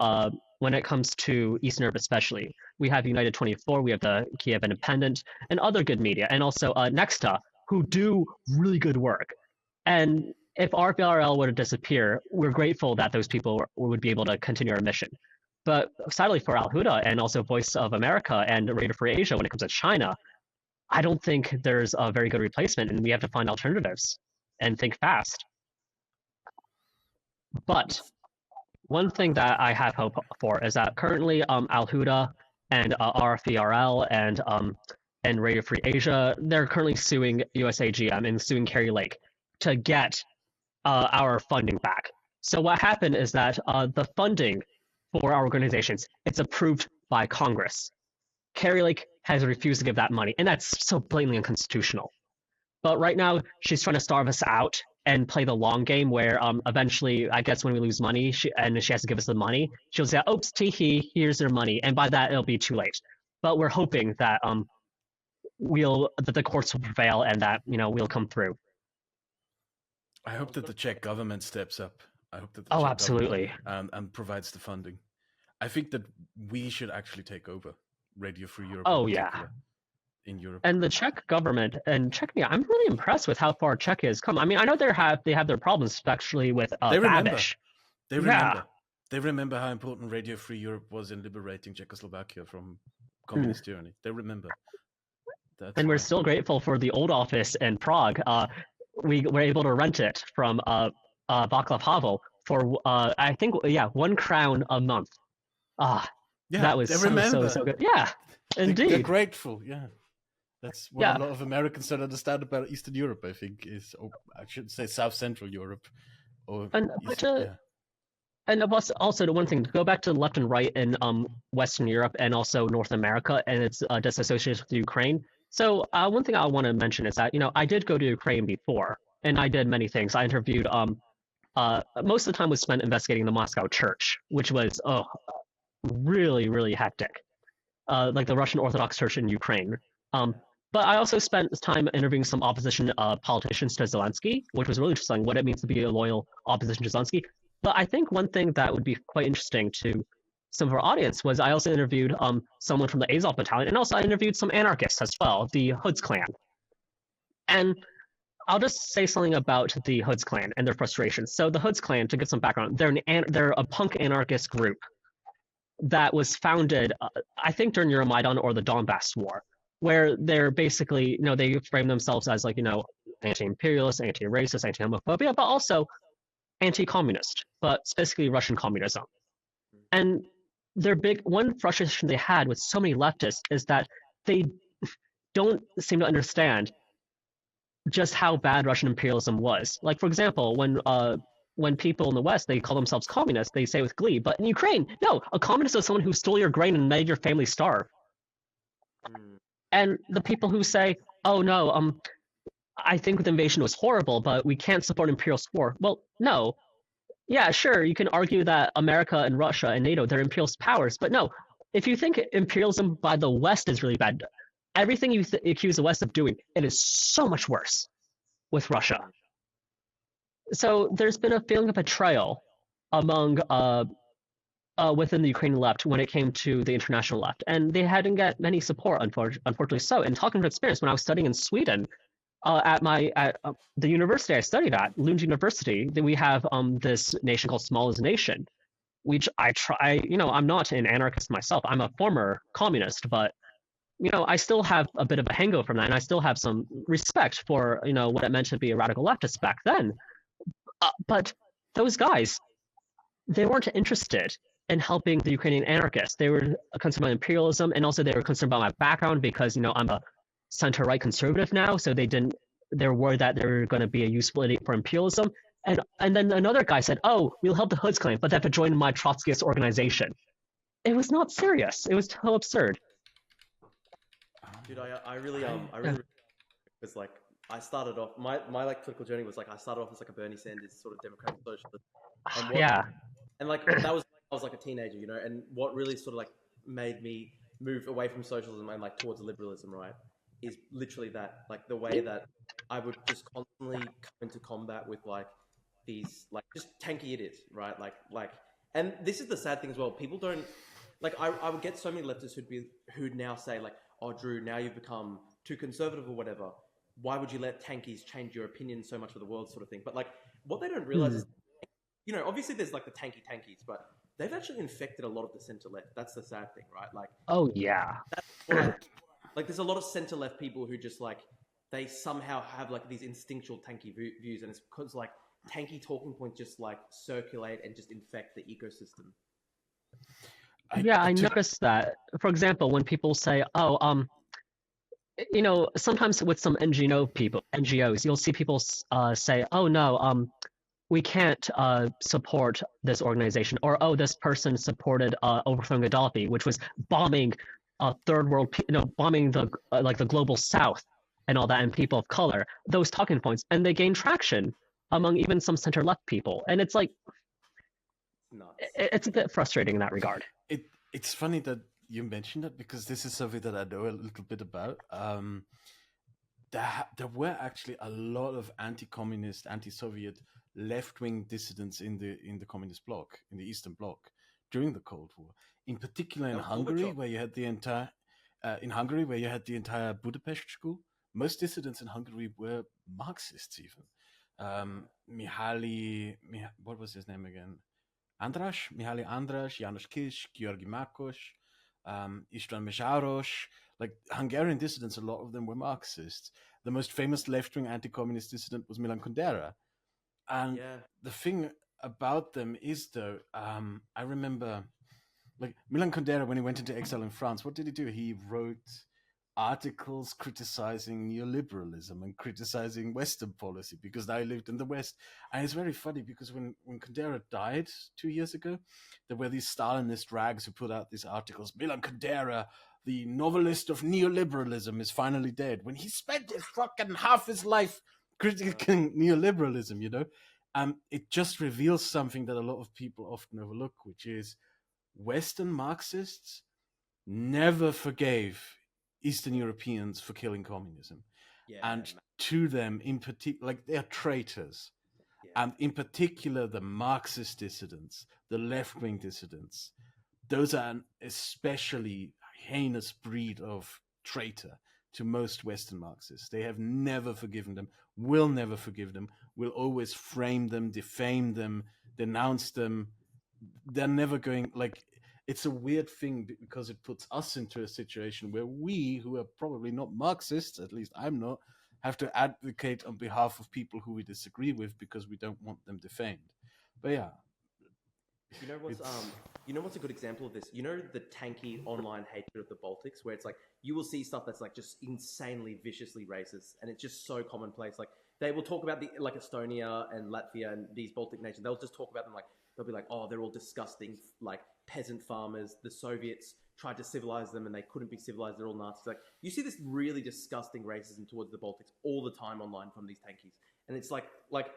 Eastern Europe especially, we have United 24, we have the Kiev Independent, and other good media, and also Nexta, who do really good work. And if RBRL were to disappear, we're grateful that those people would be able to continue our mission. But sadly for Alhurra and also Voice of America and Radio Free Asia, when it comes to China, I don't think there's a very good replacement, and we have to find alternatives and think fast. But one thing that I have hope for is that currently Alhurra and RFERL and Radio Free Asia, they're currently suing USAGM and suing Carrie Lake to get our funding back. So what happened is that the funding for our organizations, it's approved by Congress. Carrie Lake has refused to give that money, and that's so blatantly unconstitutional. But right now, she's trying to starve us out and play the long game where eventually, I guess when we lose money she has to give us the money, she'll say, oops, tee-hee, here's your money. And by that, it'll be too late. But we're hoping that that the courts will prevail and that, we'll come through. I hope that the Czech government steps up. I hope that absolutely. And provides the funding. I think that we should actually take over Radio Free Europe. Oh, yeah. in Europe. And the Czech government and Czechia, I'm really impressed with how far Czechia has come. I mean, I know they have their problems, especially with They remember. Babish. They remember. They remember how important Radio Free Europe was in liberating Czechoslovakia from communist tyranny. They remember. And we're still grateful for the old office in Prague. We were able to rent it from Václav Havel for I think £1 crown a month. That was so good. Yeah, indeed. They're grateful. Yeah, that's what a lot of Americans don't understand about Eastern Europe. I think I should say South Central Europe. And also the one thing, to go back to the left and right in Western Europe and also North America, and it's disassociated with Ukraine. So one thing I want to mention is that, I did go to Ukraine before, and I did many things. I interviewed, most of the time was spent investigating the Moscow Church, which was really, really hectic, like the Russian Orthodox Church in Ukraine. But I also spent time interviewing some opposition politicians to Zelensky, which was really interesting, what it means to be a loyal opposition to Zelensky. But I think one thing that would be quite interesting to some of our audience was I also interviewed someone from the Azov battalion, and also I interviewed some anarchists as well, the Hoods clan. And I'll just say something about the Hoods clan and their frustrations. So the Hoods clan, to give some background, they're a punk anarchist group that was founded, I think, during Euromaidan or the Donbass War, where they're basically, they frame themselves as anti-imperialist, anti-racist, anti-homophobia, but also anti-communist, but specifically Russian communism. And their one frustration they had with so many leftists is that they don't seem to understand just how bad Russian imperialism was. Like, for example, when people in the West, they call themselves communists, they say with glee, but in Ukraine, no, a communist is someone who stole your grain and made your family starve. And the people who say, oh no, I think the invasion was horrible, but we can't support imperialist war. Well, no. Yeah, sure, you can argue that America and Russia and NATO, they're imperialist powers, but no. If you think imperialism by the West is really bad, everything you accuse the West of doing, it is so much worse with Russia. So there's been a feeling of betrayal among within the Ukrainian left when it came to the international left, and they hadn't got many support, unfortunately so. And talking from experience, when I was studying in Sweden, at the university I studied at, Lund University, we have this nation called Small as a Nation, which I try. I'm not an anarchist myself. I'm a former communist, but I still have a bit of a hangover from that, and I still have some respect for what it meant to be a radical leftist back then. But those guys, they weren't interested in helping the Ukrainian anarchists. They were concerned about imperialism, and also they were concerned about my background because I'm a center-right conservative now, so they're worried that they're going to be a useful idiot for imperialism. And then another guy said, "Oh, we'll help the Hoods clan, but they have to join my Trotskyist organization." It was not serious. It was so absurd. Dude, I really was like, I started off my political journey was like I started off as like a Bernie Sanders sort of democratic socialist. And like that was I was like a teenager, and what really sort of like made me move away from socialism and like towards liberalism, right, is literally that, like the way that I would just constantly come into combat with like these like just tanky idiots, right? Like, and this is the sad thing as well. People don't like. I would get so many leftists who'd now say like, "Oh, Drew, now you've become too conservative or whatever. Why would you let tankies change your opinion so much for the world," sort of thing. But like, what they don't realize is, obviously there's like the tankies, but they've actually infected a lot of the center left. That's the sad thing, right? Like, oh yeah, that's like there's a lot of center left people who just like they somehow have like these instinctual tanky views, and it's because like tanky talking points just like circulate and just infect the ecosystem. I noticed that. For example, when people say, "Oh, sometimes with some NGOs, you'll see people say, "Oh no, we can't support this organization," or "Oh, this person supported overthrowing Gaddafi, which was bombing third world, bombing the like the global South and all that, and people of color." Those talking points, and they gain traction among even some center left people, and it's like, it's a bit frustrating in that regard. It's funny that you mentioned that, because this is something that I know a little bit about. There were actually a lot of anti-communist, anti-Soviet, left-wing dissidents in the communist bloc, in the Eastern Bloc, during the Cold War. In particular in Hungary, where you had the entire in Hungary, where you had the entire Budapest school. Most dissidents in Hungary were Marxists, even. What was his name again? Mihály András, János Kiss, György Mákos, István Mészáros. Like Hungarian dissidents, a lot of them were Marxists. The most famous left-wing anti-communist dissident was Milan Kundera. And the thing about them is, though, I remember, like Milan Kundera, when he went into exile in France, what did he do? He wrote articles criticizing neoliberalism and criticizing Western policy, because I lived in the West. And it's very funny because when Kundera died 2 years ago, there were these Stalinist rags who put out these articles. Milan Kundera, the novelist of neoliberalism, is finally dead, when he spent his fucking half his life critiquing neoliberalism, you know? It just reveals something that a lot of people often overlook, which is Western Marxists never forgave Eastern Europeans for killing communism. And to them, in particular, like, they are traitors. And in particular, the Marxist dissidents, the left-wing dissidents, those are an especially heinous breed of traitor to most Western Marxists. They have never forgiven them, will never forgive them, will always frame them, defame them, denounce them. They're never going, like, it's a weird thing because it puts us into a situation where we, who are probably not Marxists, at least I'm not, have to advocate on behalf of people who we disagree with because we don't want them defamed. But yeah. You know what's a good example of this? You know the tanky online hatred of the Baltics, where it's like you will see stuff that's like just insanely viciously racist, and it's just so commonplace. Like they will talk about like Estonia and Latvia and these Baltic nations. They'll just talk about them like they'll be like, oh, they're all disgusting, like peasant farmers. The Soviets tried to civilize them and they couldn't be civilized. They're all Nazis. Like you see this really disgusting racism towards the Baltics all the time online from these tankies, and it's like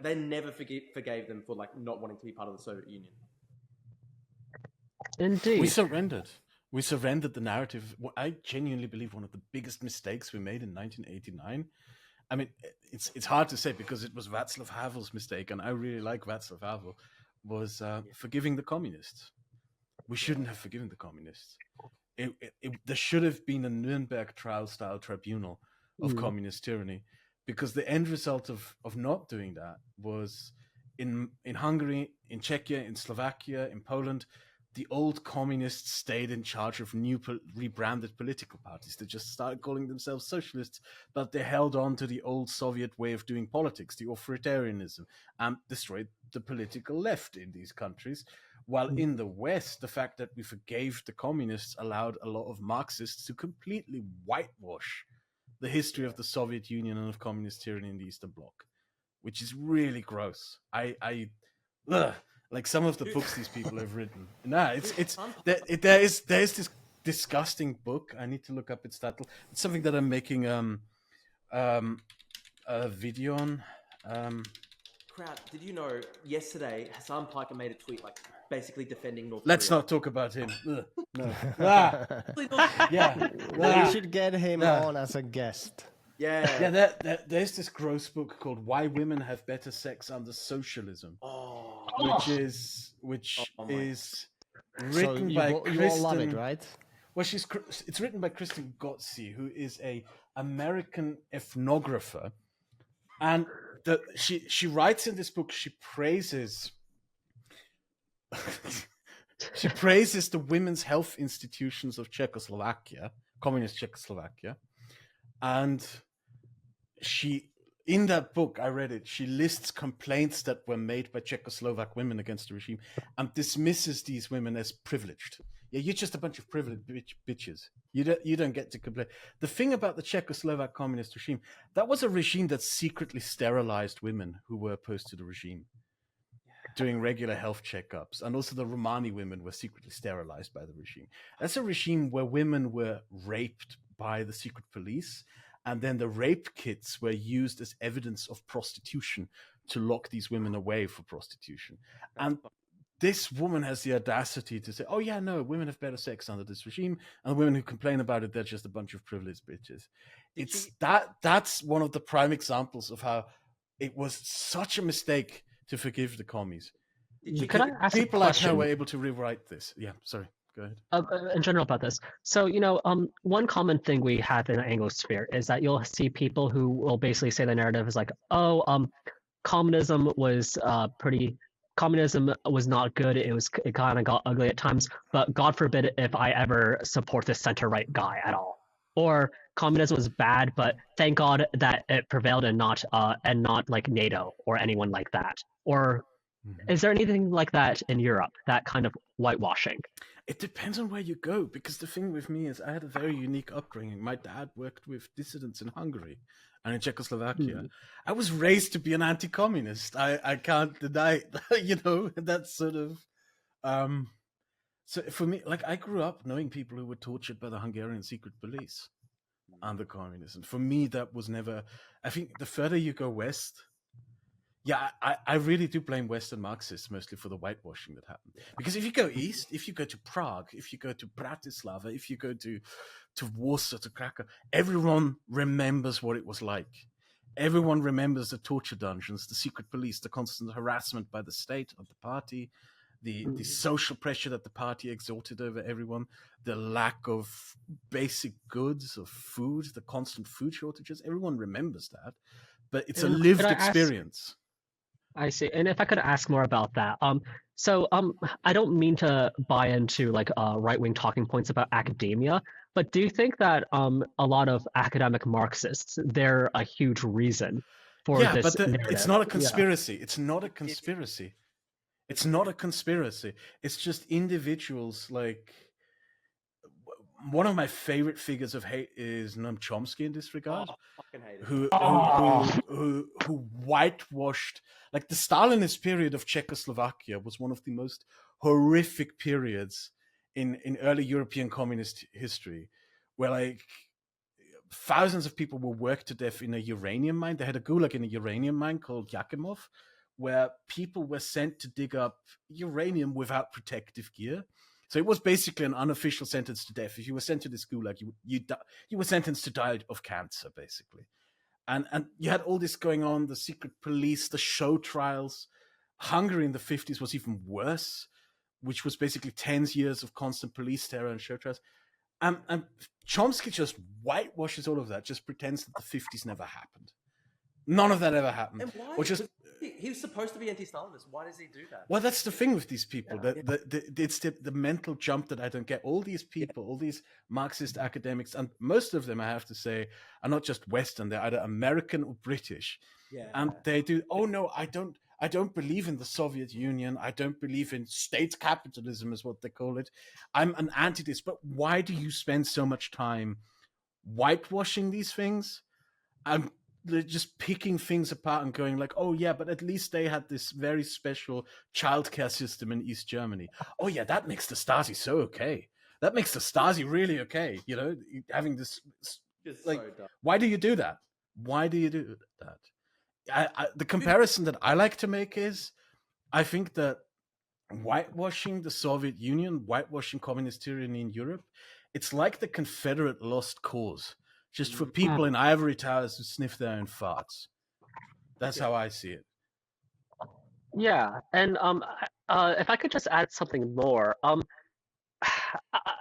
they never forgave them for like not wanting to be part of the Soviet Union. Indeed. We surrendered the narrative. I genuinely believe one of the biggest mistakes we made in 1989. I mean, it's hard to say because it was Václav Havel's mistake, and I really like Václav Havel, was forgiving the communists. We shouldn't have forgiven the communists. There should have been a Nuremberg trial-style tribunal of communist tyranny, because the end result of not doing that was in Hungary, in Czechia, in Slovakia, in Poland, the old communists stayed in charge of new rebranded political parties. They just started calling themselves socialists, but they held on to the old Soviet way of doing politics, the authoritarianism, and destroyed the political left in these countries. While in the West, the fact that we forgave the communists allowed a lot of Marxists to completely whitewash the history of the Soviet Union and of communist tyranny in the Eastern Bloc, which is really gross. Like some of the books these people have written. There is this disgusting book. I need to look up its title. It's something that I'm making a video on. Kraut, did you know yesterday Hassan Piker made a tweet like basically defending North Let's Korea? not talk about him. No. We should get him on as a guest. Yeah. There's this gross book called "Why Women Have Better Sex Under Socialism," which is written by Kristen. You all love it, right? Well, it's written by Kristen Gotzi, who is a American ethnographer, and she writes in this book. She praises the women's health institutions of Czechoslovakia, communist Czechoslovakia, and in that book, I read it, she lists complaints that were made by Czechoslovak women against the regime and dismisses these women as privileged. Yeah, you're just a bunch of privileged bitches. You don't get to complain. The thing about the Czechoslovak communist regime, that was a regime that secretly sterilized women who were opposed to the regime, doing regular health checkups. And also the Romani women were secretly sterilized by the regime. That's a regime where women were raped by the secret police, and then the rape kits were used as evidence of prostitution to lock these women away for prostitution. And this woman has the audacity to say, oh yeah, no, women have better sex under this regime, and the women who complain about it, they're just a bunch of privileged bitches. That's one of the prime examples of how it was such a mistake to forgive the commies. Could I ask people a like question? her were able to rewrite this. Yeah, sorry. Go ahead. In general about this. So, one common thing we have in the Anglosphere is that you'll see people who will basically say the narrative is like, oh, communism was communism was not good. It kind of got ugly at times, but God forbid if I ever support this center right guy at all. Or communism was bad, but thank God that it prevailed and not like NATO or anyone like that. Or is there anything like that in Europe? That kind of whitewashing? It depends on where you go, because the thing with me is I had a very unique upbringing. My dad worked with dissidents in Hungary and in Czechoslovakia. I was raised to be an anti-communist. I can't deny it. That's sort of... So for me, like, I grew up knowing people who were tortured by the Hungarian secret police under communism. For me, that was never... I think the further you go west... Yeah, I really do blame Western Marxists mostly for the whitewashing that happened. Because if you go east, if you go to Prague, if you go to Bratislava, if you go to Warsaw, to Krakow, everyone remembers what it was like. Everyone remembers the torture dungeons, the secret police, the constant harassment by the state of the party, the social pressure that the party exerted over everyone, the lack of basic goods, of food, the constant food shortages. Everyone remembers that. But it's a lived experience. I see. And if I could ask more about that. I don't mean to buy into like right-wing talking points about academia, but do you think that a lot of academic Marxists, they're a huge reason for this narrative? It's not a conspiracy. Yeah. It's not a conspiracy. It's not a conspiracy. It's just individuals like... One of my favorite figures of hate is Noam Chomsky in this regard, who whitewashed, like, the Stalinist period of Czechoslovakia was one of the most horrific periods in early European communist history, where like thousands of people were worked to death in a uranium mine. They had a gulag in a uranium mine called Yakimov, where people were sent to dig up uranium without protective gear. So it was basically an unofficial sentence to death. If you were sent to this gulag, you were sentenced to die of cancer, basically. And you had all this going on, the secret police, the show trials. Hungary in the 50s was even worse, which was basically 10 years of constant police terror and show trials. And Chomsky just whitewashes all of that, just pretends that the 50s never happened. None of that ever happened. And why? Or just... He was supposed to be anti-Stalinist. Why does he do that? Well, that's the thing with these people. It's the mental jump that I don't get. All these people, all these Marxist academics, and most of them, I have to say, are not just Western. They're either American or British. Yeah. And they do, oh no, I don't believe in the Soviet Union. I don't believe in state capitalism, is what they call it. I'm an anti-this. But why do you spend so much time whitewashing these things? They're just picking things apart and going like, oh yeah, but at least they had this very special childcare system in East Germany. Oh yeah, that makes the Stasi so okay. That makes the Stasi really okay. You know, having this, like, so why do you do that? Why do you do that? The comparison that I like to make is, I think that whitewashing the Soviet Union, whitewashing communist tyranny in Europe, it's like the Confederate lost cause. Just for people in ivory towers who sniff their own farts. That's how I see it. Yeah, and if I could just add something more,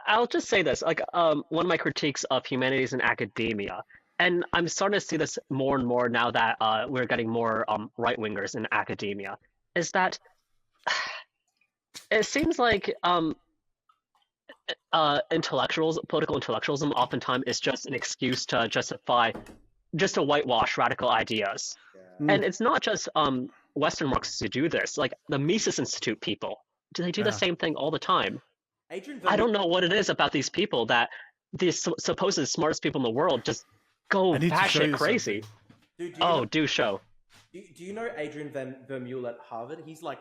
I'll just say this: like, one of my critiques of humanities and academia, and I'm starting to see this more and more now that we're getting more right-wingers in academia, is that it seems like political intellectualism oftentimes is just an excuse to to whitewash radical ideas. Yeah. And it's not just Western Marxists who do this. Like the Mises Institute people, they do the same thing all the time. I don't know what it is about these people that these supposed smartest people in the world just go batshit crazy. Dude, do show. Do you know Adrian Vermeule at Harvard? He's like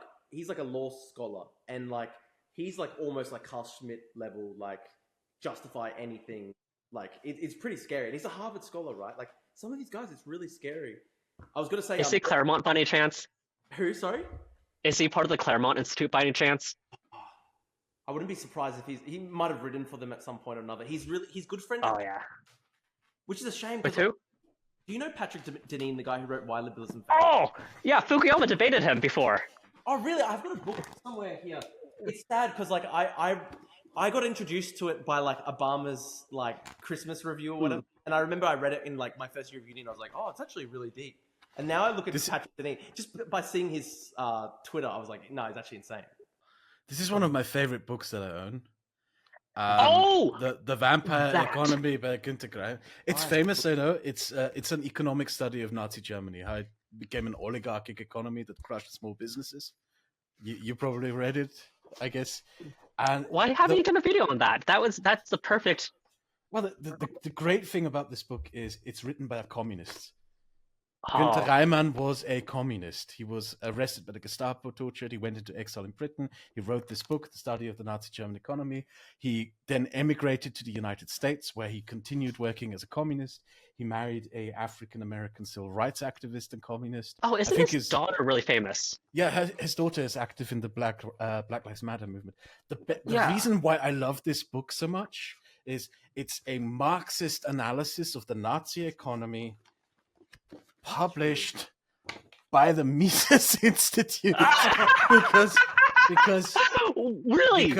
a law scholar, and like he's like almost like Carl Schmitt level, like justify anything. Like it's pretty scary. And he's a Harvard scholar, right? Like some of these guys, it's really scary. I was gonna say, is he Claremont by any chance? Who? Sorry. Is he part of the Claremont Institute by any chance? I wouldn't be surprised if he might have written for them at some point or another. He's good friend. Oh yeah. Which is a shame. With who? Do you know Patrick Deneen, the guy who wrote Why Liberalism Fails? Oh yeah, Fukuyama debated him before. Oh really? I've got a book somewhere here. It's sad because like I I got introduced to it by like Obama's like Christmas review or whatever, and I remember I read it in like my first year of uni, and I was like, oh, it's actually really deep. And now I look at Patrick Deneen, just by seeing his Twitter, I was like, no, he's actually insane. This is one of my favorite books that I own. The Vampire Economy by Günter Gramm. It's famous, I know. It's an economic study of Nazi Germany, how it became an oligarchic economy that crushed small businesses. You probably read it, I guess. And why haven't you done a video on that? That's the perfect. Well, the great thing about this book is it's written by a communist. Günter Reimann was a communist. He was arrested by the Gestapo, tortured. He went into exile in Britain. He wrote this book, The Study of the Nazi German Economy. He then emigrated to the United States, where he continued working as a communist. He married a African-American civil rights activist and communist. Oh, isn't his daughter really famous? Yeah, his daughter is active in the Black Lives Matter movement. The reason why I love this book so much is it's a Marxist analysis of the Nazi economy published by the Mises Institute because really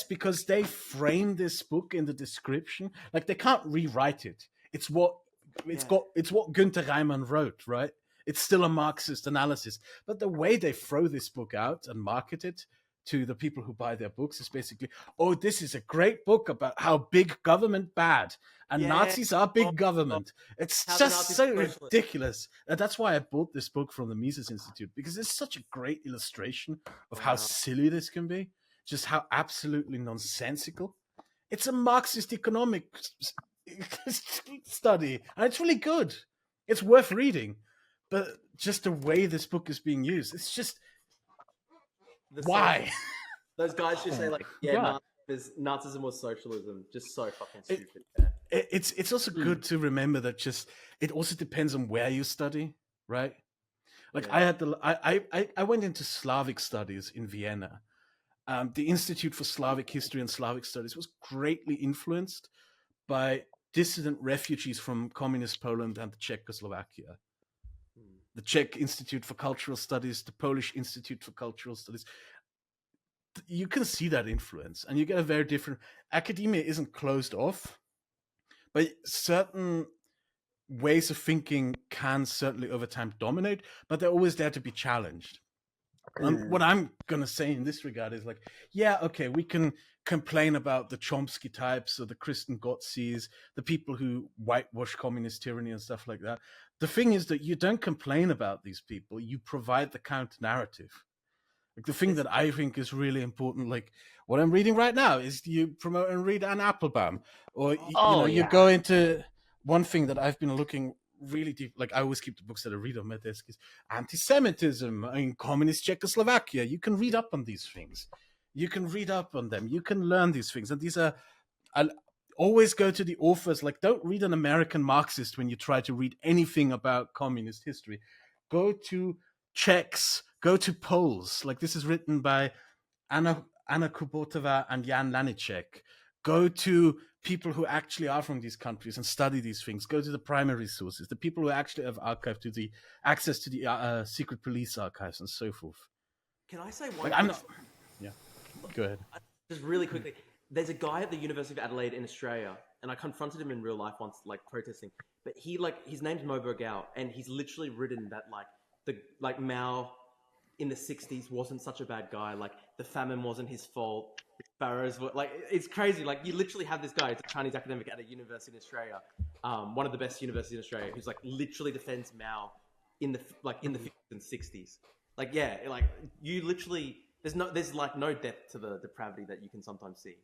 because they frame this book in the description, like they can't rewrite it. It's what Günter Reimann wrote, right? It's still a Marxist analysis, but the way they throw this book out and market it to the people who buy their books is basically, oh, this is a great book about how big government bad and Nazis are big government. It's just so ridiculous. And that's why I bought this book from the Mises Institute, because it's such a great illustration of how silly this can be, just how absolutely nonsensical. It's a Marxist economic study, and it's really good. It's worth reading, but just the way this book is being used, it's just why? Those guys just say like, Nazism was socialism. Just so fucking stupid. It's also good to remember that just it also depends on where you study, right? Like I went into Slavic studies in Vienna. The Institute for Slavic History and Slavic Studies was greatly influenced by dissident refugees from communist Poland and Czechoslovakia. The Czech Institute for Cultural Studies, the Polish Institute for Cultural Studies. You can see that influence, and you get a very different. Academia isn't closed off, but certain ways of thinking can certainly over time dominate, but they're always there to be challenged. What I'm going to say in this regard is like, we can complain about the Chomsky types or the Kristen Gotzees, the people who whitewash communist tyranny and stuff like that. The thing is that you don't complain about these people, you provide the counter narrative. Like the thing that I think is really important, like what I'm reading right now, is you promote and read Anne Applebaum, or you go into one thing that I've been looking really deep. Like I always keep the books that I read on my desk is anti-Semitism in communist Czechoslovakia. You can read up on these things. You can read up on them. You can learn these things, and these are. I'll always go to the authors. Like, don't read an American Marxist when you try to read anything about communist history. Go to Czechs. Go to Poles. Like this is written by Anna Kubotova and Jan Lanicek. Go to people who actually are from these countries and study these things. Go to the primary sources, the people who actually have access to the secret police archives and so forth. Can I say one? Yeah, go ahead. Just really quickly, there's a guy at the University of Adelaide in Australia, and I confronted him in real life once, like protesting. But his name's Mo Burgao, and he's literally written that Mao in the 60s wasn't such a bad guy. Like the famine wasn't his fault. The sparrows were it's crazy. Like you literally have this guy, it's a Chinese academic at a university in Australia, one of the best universities in Australia, who's like literally defends Mao in the 50s and 60s. You literally there's no depth to the depravity that you can sometimes see.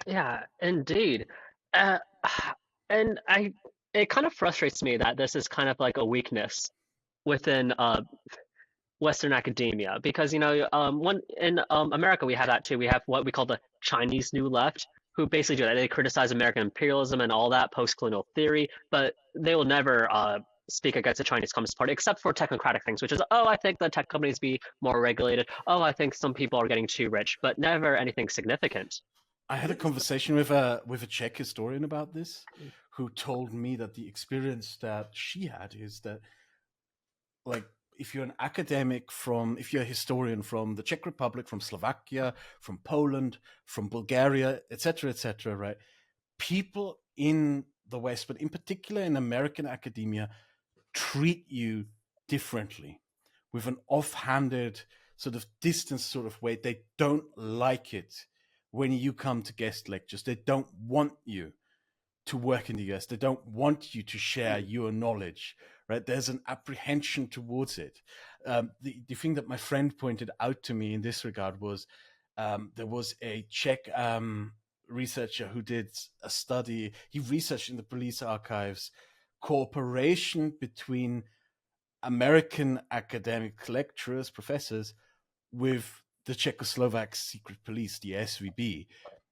Yeah, indeed. And it kind of frustrates me that this is kind of like a weakness within Western academia, because in America we have that too. We have what we call the Chinese New Left, who basically do that. They criticize American imperialism and all that post-colonial theory, but they will never speak against the Chinese Communist Party, except for technocratic things, which is, I think the tech companies be more regulated. I think some people are getting too rich, but never anything significant. I had a conversation with a Czech historian about this, who told me that the experience that she had is that, like, if you're an academic if you're a historian from the Czech Republic, from Slovakia, from Poland, from Bulgaria, etc., right? People in the West, but in particular in American academia, treat you differently with an offhanded sort of distance sort of way. They don't like it when you come to guest lectures. They don't want you to work in the US. They don't want you to share your knowledge, right? There's an apprehension towards it. The thing that my friend pointed out to me in this regard was there was a Czech researcher who did a study. He researched in the police archives cooperation between American academic lecturers, professors, with the Czechoslovak secret police, the SVB,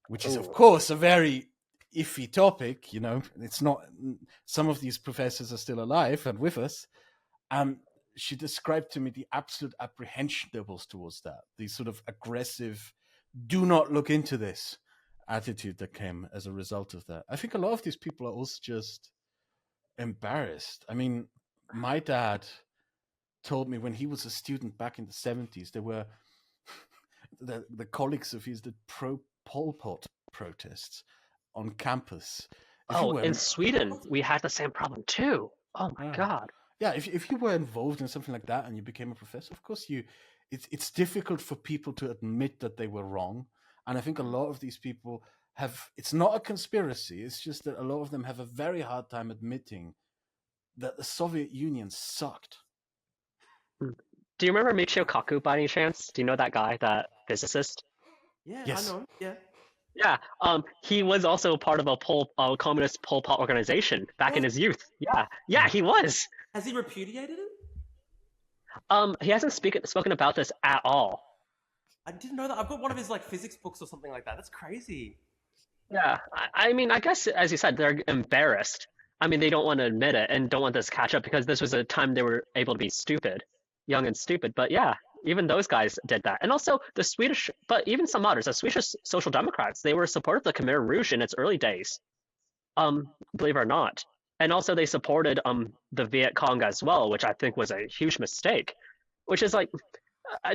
which is, of course, a very iffy topic. It's not. Some of these professors are still alive and with us. She described to me the absolute apprehension there was towards that, the sort of aggressive, do not look into this attitude that came as a result of that. I think a lot of these people are also just embarrassed. I mean, my dad told me when he was a student back in the 70s, there were the colleagues of his that pro-Pol Pot protests on campus. In Sweden, we had the same problem too. Oh my God. Yeah, if you were involved in something like that and you became a professor, of course it's difficult for people to admit that they were wrong. And I think a lot of these people it's not a conspiracy, it's just that a lot of them have a very hard time admitting that the Soviet Union sucked. Do you remember Michio Kaku by any chance? Do you know that guy, that physicist? Yeah, yes. I know. Yeah. Yeah, he was also part of a communist Pol Pot organization back in his youth. Yeah, he was. Has he repudiated it? He hasn't spoken about this at all. I didn't know that. I've got one of his physics books or something like that. That's crazy. Yeah, I mean, I guess as you said, they're embarrassed. I mean, they don't want to admit it and don't want this to catch up because this was a time they were able to be young and stupid. But yeah, even those guys did that. And also but even some others, the Swedish Social Democrats, they were supportive of the Khmer Rouge in its early days, believe it or not. And also they supported the Viet Cong as well, which I think was a huge mistake, which is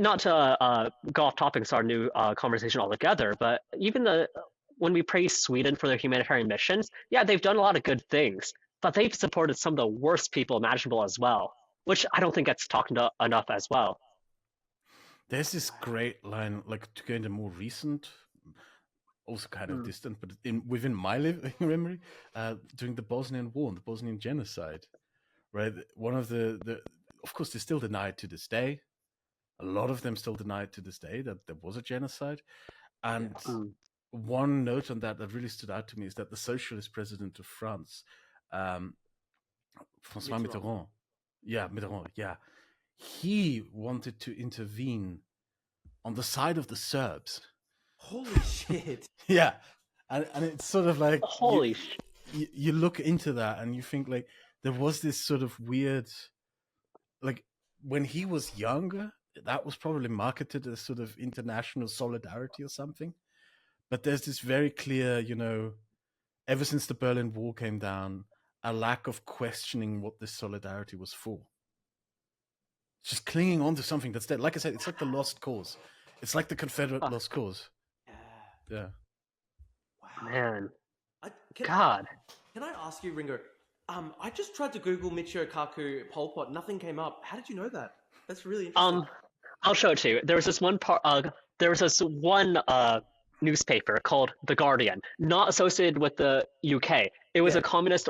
not to go off topic, it's our new conversation altogether, but even when we praise Sweden for their humanitarian missions, yeah, they've done a lot of good things, but they've supported some of the worst people imaginable as well, which I don't think gets talked enough as well. There's this great line, to go into more recent, also kind of distant, but within my memory, during the Bosnian War and the Bosnian genocide, right? One of of course, they still deny it to this day. A lot of them still deny it to this day that there was a genocide. And one note on that really stood out to me is that the socialist president of France, François Mitterrand, he wanted to intervene on the side of the Serbs. Holy shit. Yeah. And it's sort of like... Holy shit. You look into that and you think there was this sort of weird... when he was younger, that was probably marketed as sort of international solidarity or something. But there's this very clear, ever since the Berlin Wall came down, a lack of questioning what this solidarity was for. Just clinging on to something that's dead. Like I said, it's like the lost cause. It's like the Confederate lost cause. Yeah. Wow. Man. Can I ask you, Ringo? I just tried to Google Michio Kaku Pol Pot. Nothing came up. How did you know that? That's really interesting. I'll show it to you. There was this one newspaper called The Guardian, not associated with the UK. It was a communist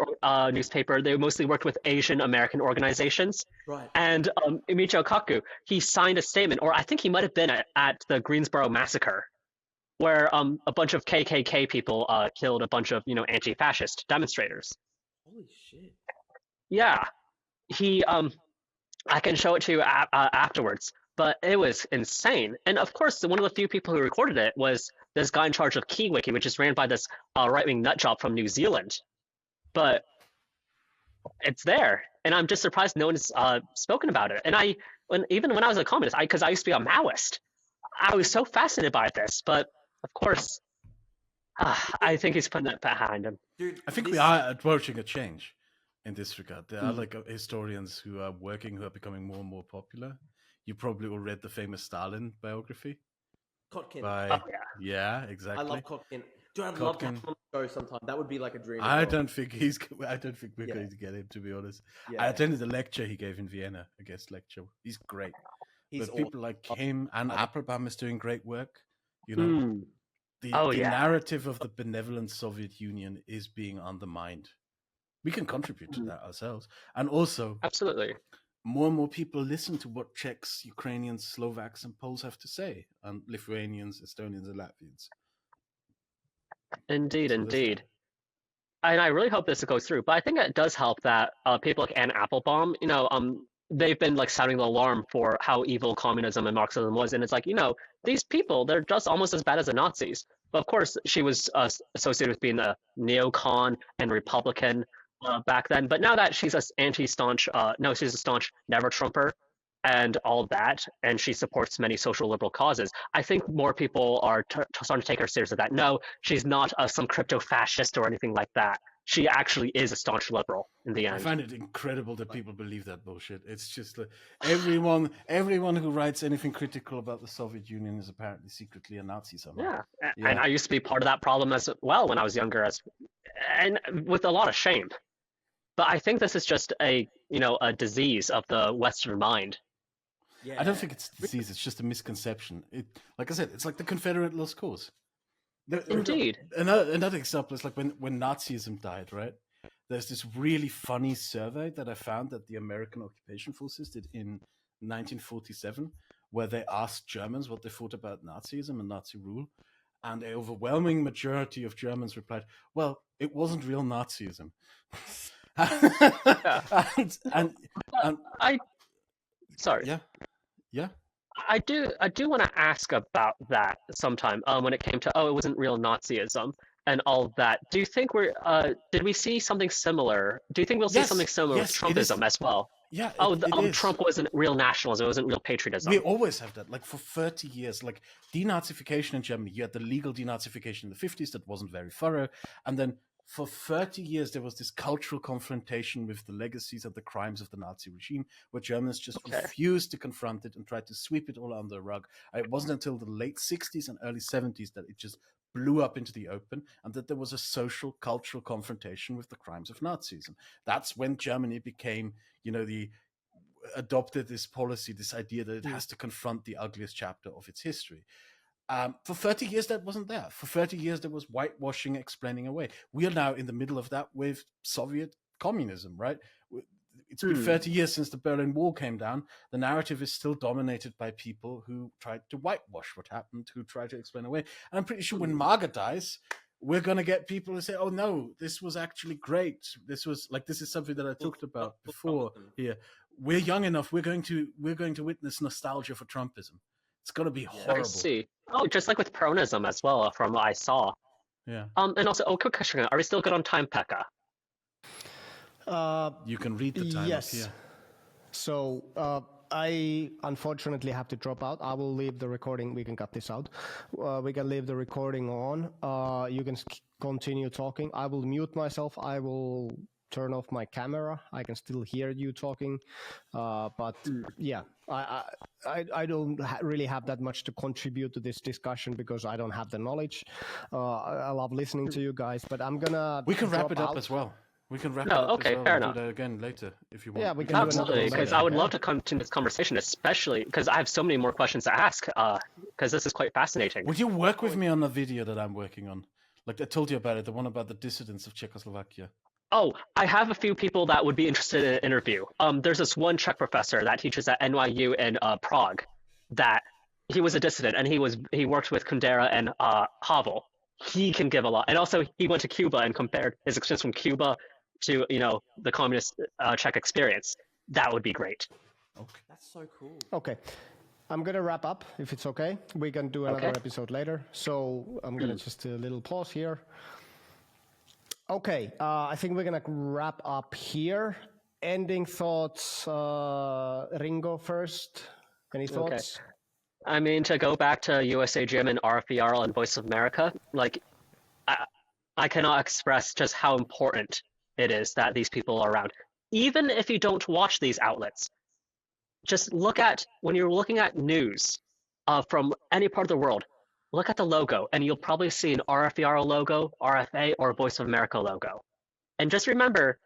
newspaper. They mostly worked with Asian American organizations. Right. And Michio Kaku, he signed a statement, or I think he might have been at the Greensboro massacre, where a bunch of KKK people killed a bunch of anti-fascist demonstrators. Holy shit. Yeah, he I can show it to you afterwards, but it was insane. And of course, one of the few people who recorded it was this guy in charge of KeyWiki, which is ran by this right-wing nutjob from New Zealand. But it's there, and I'm just surprised no one's spoken about it. And even when I was a communist, because I used to be a Maoist, I was so fascinated by this. But of course, I think he's putting that behind him. Dude, I think we are approaching a change in this regard. There are like historians who are becoming more and more popular. You probably all read the famous Stalin biography. Kotkin. Yeah, exactly. I love Kotkin. Dude, I'd love to have him on the show sometime. That would be like a dream. I don't think we're going to get him, to be honest. Yeah. I attended the lecture he gave in Vienna, a guest lecture. He's great. But people like him and Applebaum is doing great work. You know, the narrative of the benevolent Soviet Union is being undermined. We can contribute to that ourselves. And also, absolutely, more and more people listen to what Czechs, Ukrainians, Slovaks, and Poles have to say, and Lithuanians, Estonians, and Latvians. Indeed. And I really hope this goes through. But I think it does help that people like Anne Applebaum, they've been like sounding the alarm for how evil communism and Marxism was. And it's like, these people, they're just almost as bad as the Nazis. But of course, she was associated with being a neocon and Republican back then. But now that she's she's a staunch never Trumper and all that, and she supports many social liberal causes, I think more people are starting to take her seriously. That no, she's not some crypto fascist or anything like that. She actually is a staunch liberal in the end. I find it incredible that people believe that bullshit. It's just like everyone who writes anything critical about the Soviet Union is apparently secretly a Nazi somehow. Yeah. And I used to be part of that problem as well when I was younger, and with a lot of shame. But I think this is just a disease of the Western mind. Yeah. I don't think it's a disease. It's just a misconception. Like I said, it's like the Confederate lost cause. Indeed. Another example is like when Nazism died, right? There's this really funny survey that I found that the American occupation forces did in 1947, where they asked Germans what they thought about Nazism and Nazi rule. And an overwhelming majority of Germans replied, well, it wasn't real Nazism. Sorry. Yeah. I do want to ask about that sometime. When it came to it wasn't real Nazism and all that. Do you think did we see something similar? Do you think we'll see something similar with Trumpism as well? Yeah. Trump wasn't real nationalism. It wasn't real patriotism. We always have that. Like for 30 years, like denazification in Germany, you had the legal denazification in the 50s that wasn't very thorough, and then for 30 years, there was this cultural confrontation with the legacies and the crimes of the Nazi regime, where Germans just refused to confront it and tried to sweep it all under the rug. It wasn't until the late 60s and early 70s that it just blew up into the open, and that there was a social, cultural confrontation with the crimes of Nazism. That's when Germany became, adopted this policy, this idea that it has to confront the ugliest chapter of its history. For 30 years, that wasn't there. For 30 years, there was whitewashing, explaining away. We are now in the middle of that with Soviet communism, right? It's been 30 years since the Berlin Wall came down. The narrative is still dominated by people who tried to whitewash what happened, who tried to explain away. And I'm pretty sure when Marga dies, we're going to get people who say, oh, no, this was actually great. This is something that I talked about before here. We're young enough. We're going to witness nostalgia for Trumpism. It's going to be horrible. I see. Oh, just like with Peronism as well, from what I saw. Yeah. And also, quick question. Are we still good on time, Pekka? You can read the time up here. So I unfortunately have to drop out. I will leave the recording. We can cut this out. We can leave the recording on. You can continue talking. I will mute myself. I will turn off my camera. I can still hear you talking. But yeah, I don't really have that much to contribute to this discussion because I don't have the knowledge. I love listening to you guys, but I'm gonna. We can wrap it up as well. We can wrap it up. Okay, as well. fair we'll enough. Do that again later if you want. Yeah, we can absolutely, because I would love to continue this conversation, especially because I have so many more questions to ask. Because this is quite fascinating. Would you work with me on the video that I'm working on? Like I told you about it, the one about the dissidents of Czechoslovakia. Oh, I have a few people that would be interested in an interview. There's this one Czech professor that teaches at NYU in Prague. That he was a dissident and he worked with Kundera and Havel. He can give a lot, and also he went to Cuba and compared his experience from Cuba to the communist Czech experience. That would be great. Okay, that's so cool. Okay. I'm going to wrap up, if it's okay. We can do another episode later. So I'm going to just do a little pause here. Okay, I think we're going to wrap up here. Ending thoughts, Ringo first. Any thoughts? Okay. I mean, to go back to USA Gym and RFERL and Voice of America, like, I cannot express just how important it is that these people are around. Even if you don't watch these outlets, just look at, when you're looking at news from any part of the world, look at the logo, and you'll probably see an RFER logo, RFA, or a Voice of America logo. And just remember,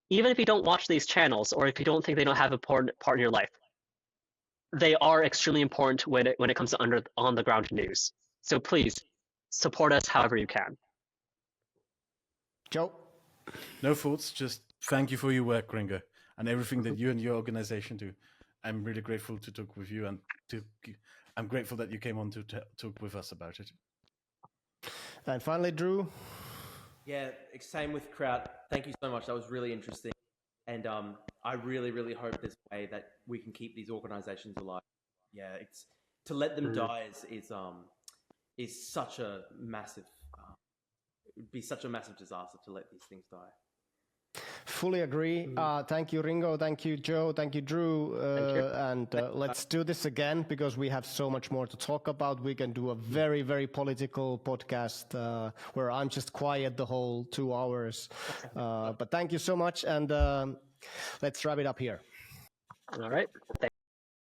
even if you don't watch these channels, or if you don't think they don't have an important part in your life, they are extremely important when it comes to on the ground news. So please support us however you can. Joe? No thoughts, just thank you for your work, Ringo, and everything that you and your organization do. I'm really grateful to talk with you, and I'm grateful that you came on to talk with us about it. And finally, Drew? Yeah, same with Kraut. Thank you so much. That was really interesting. And I really, really hope there's a way that we can keep these organizations alive. Yeah, it's to let them die is such a massive it would be such a massive disaster to let these things die. Fully agree. Thank you, Ringo. Thank you, Joe. Thank you, Drew. And let's do this again, because we have so much more to talk about. We can do a very, very political podcast where I'm just quiet the whole 2 hours. But thank you so much. And let's wrap it up here. All right.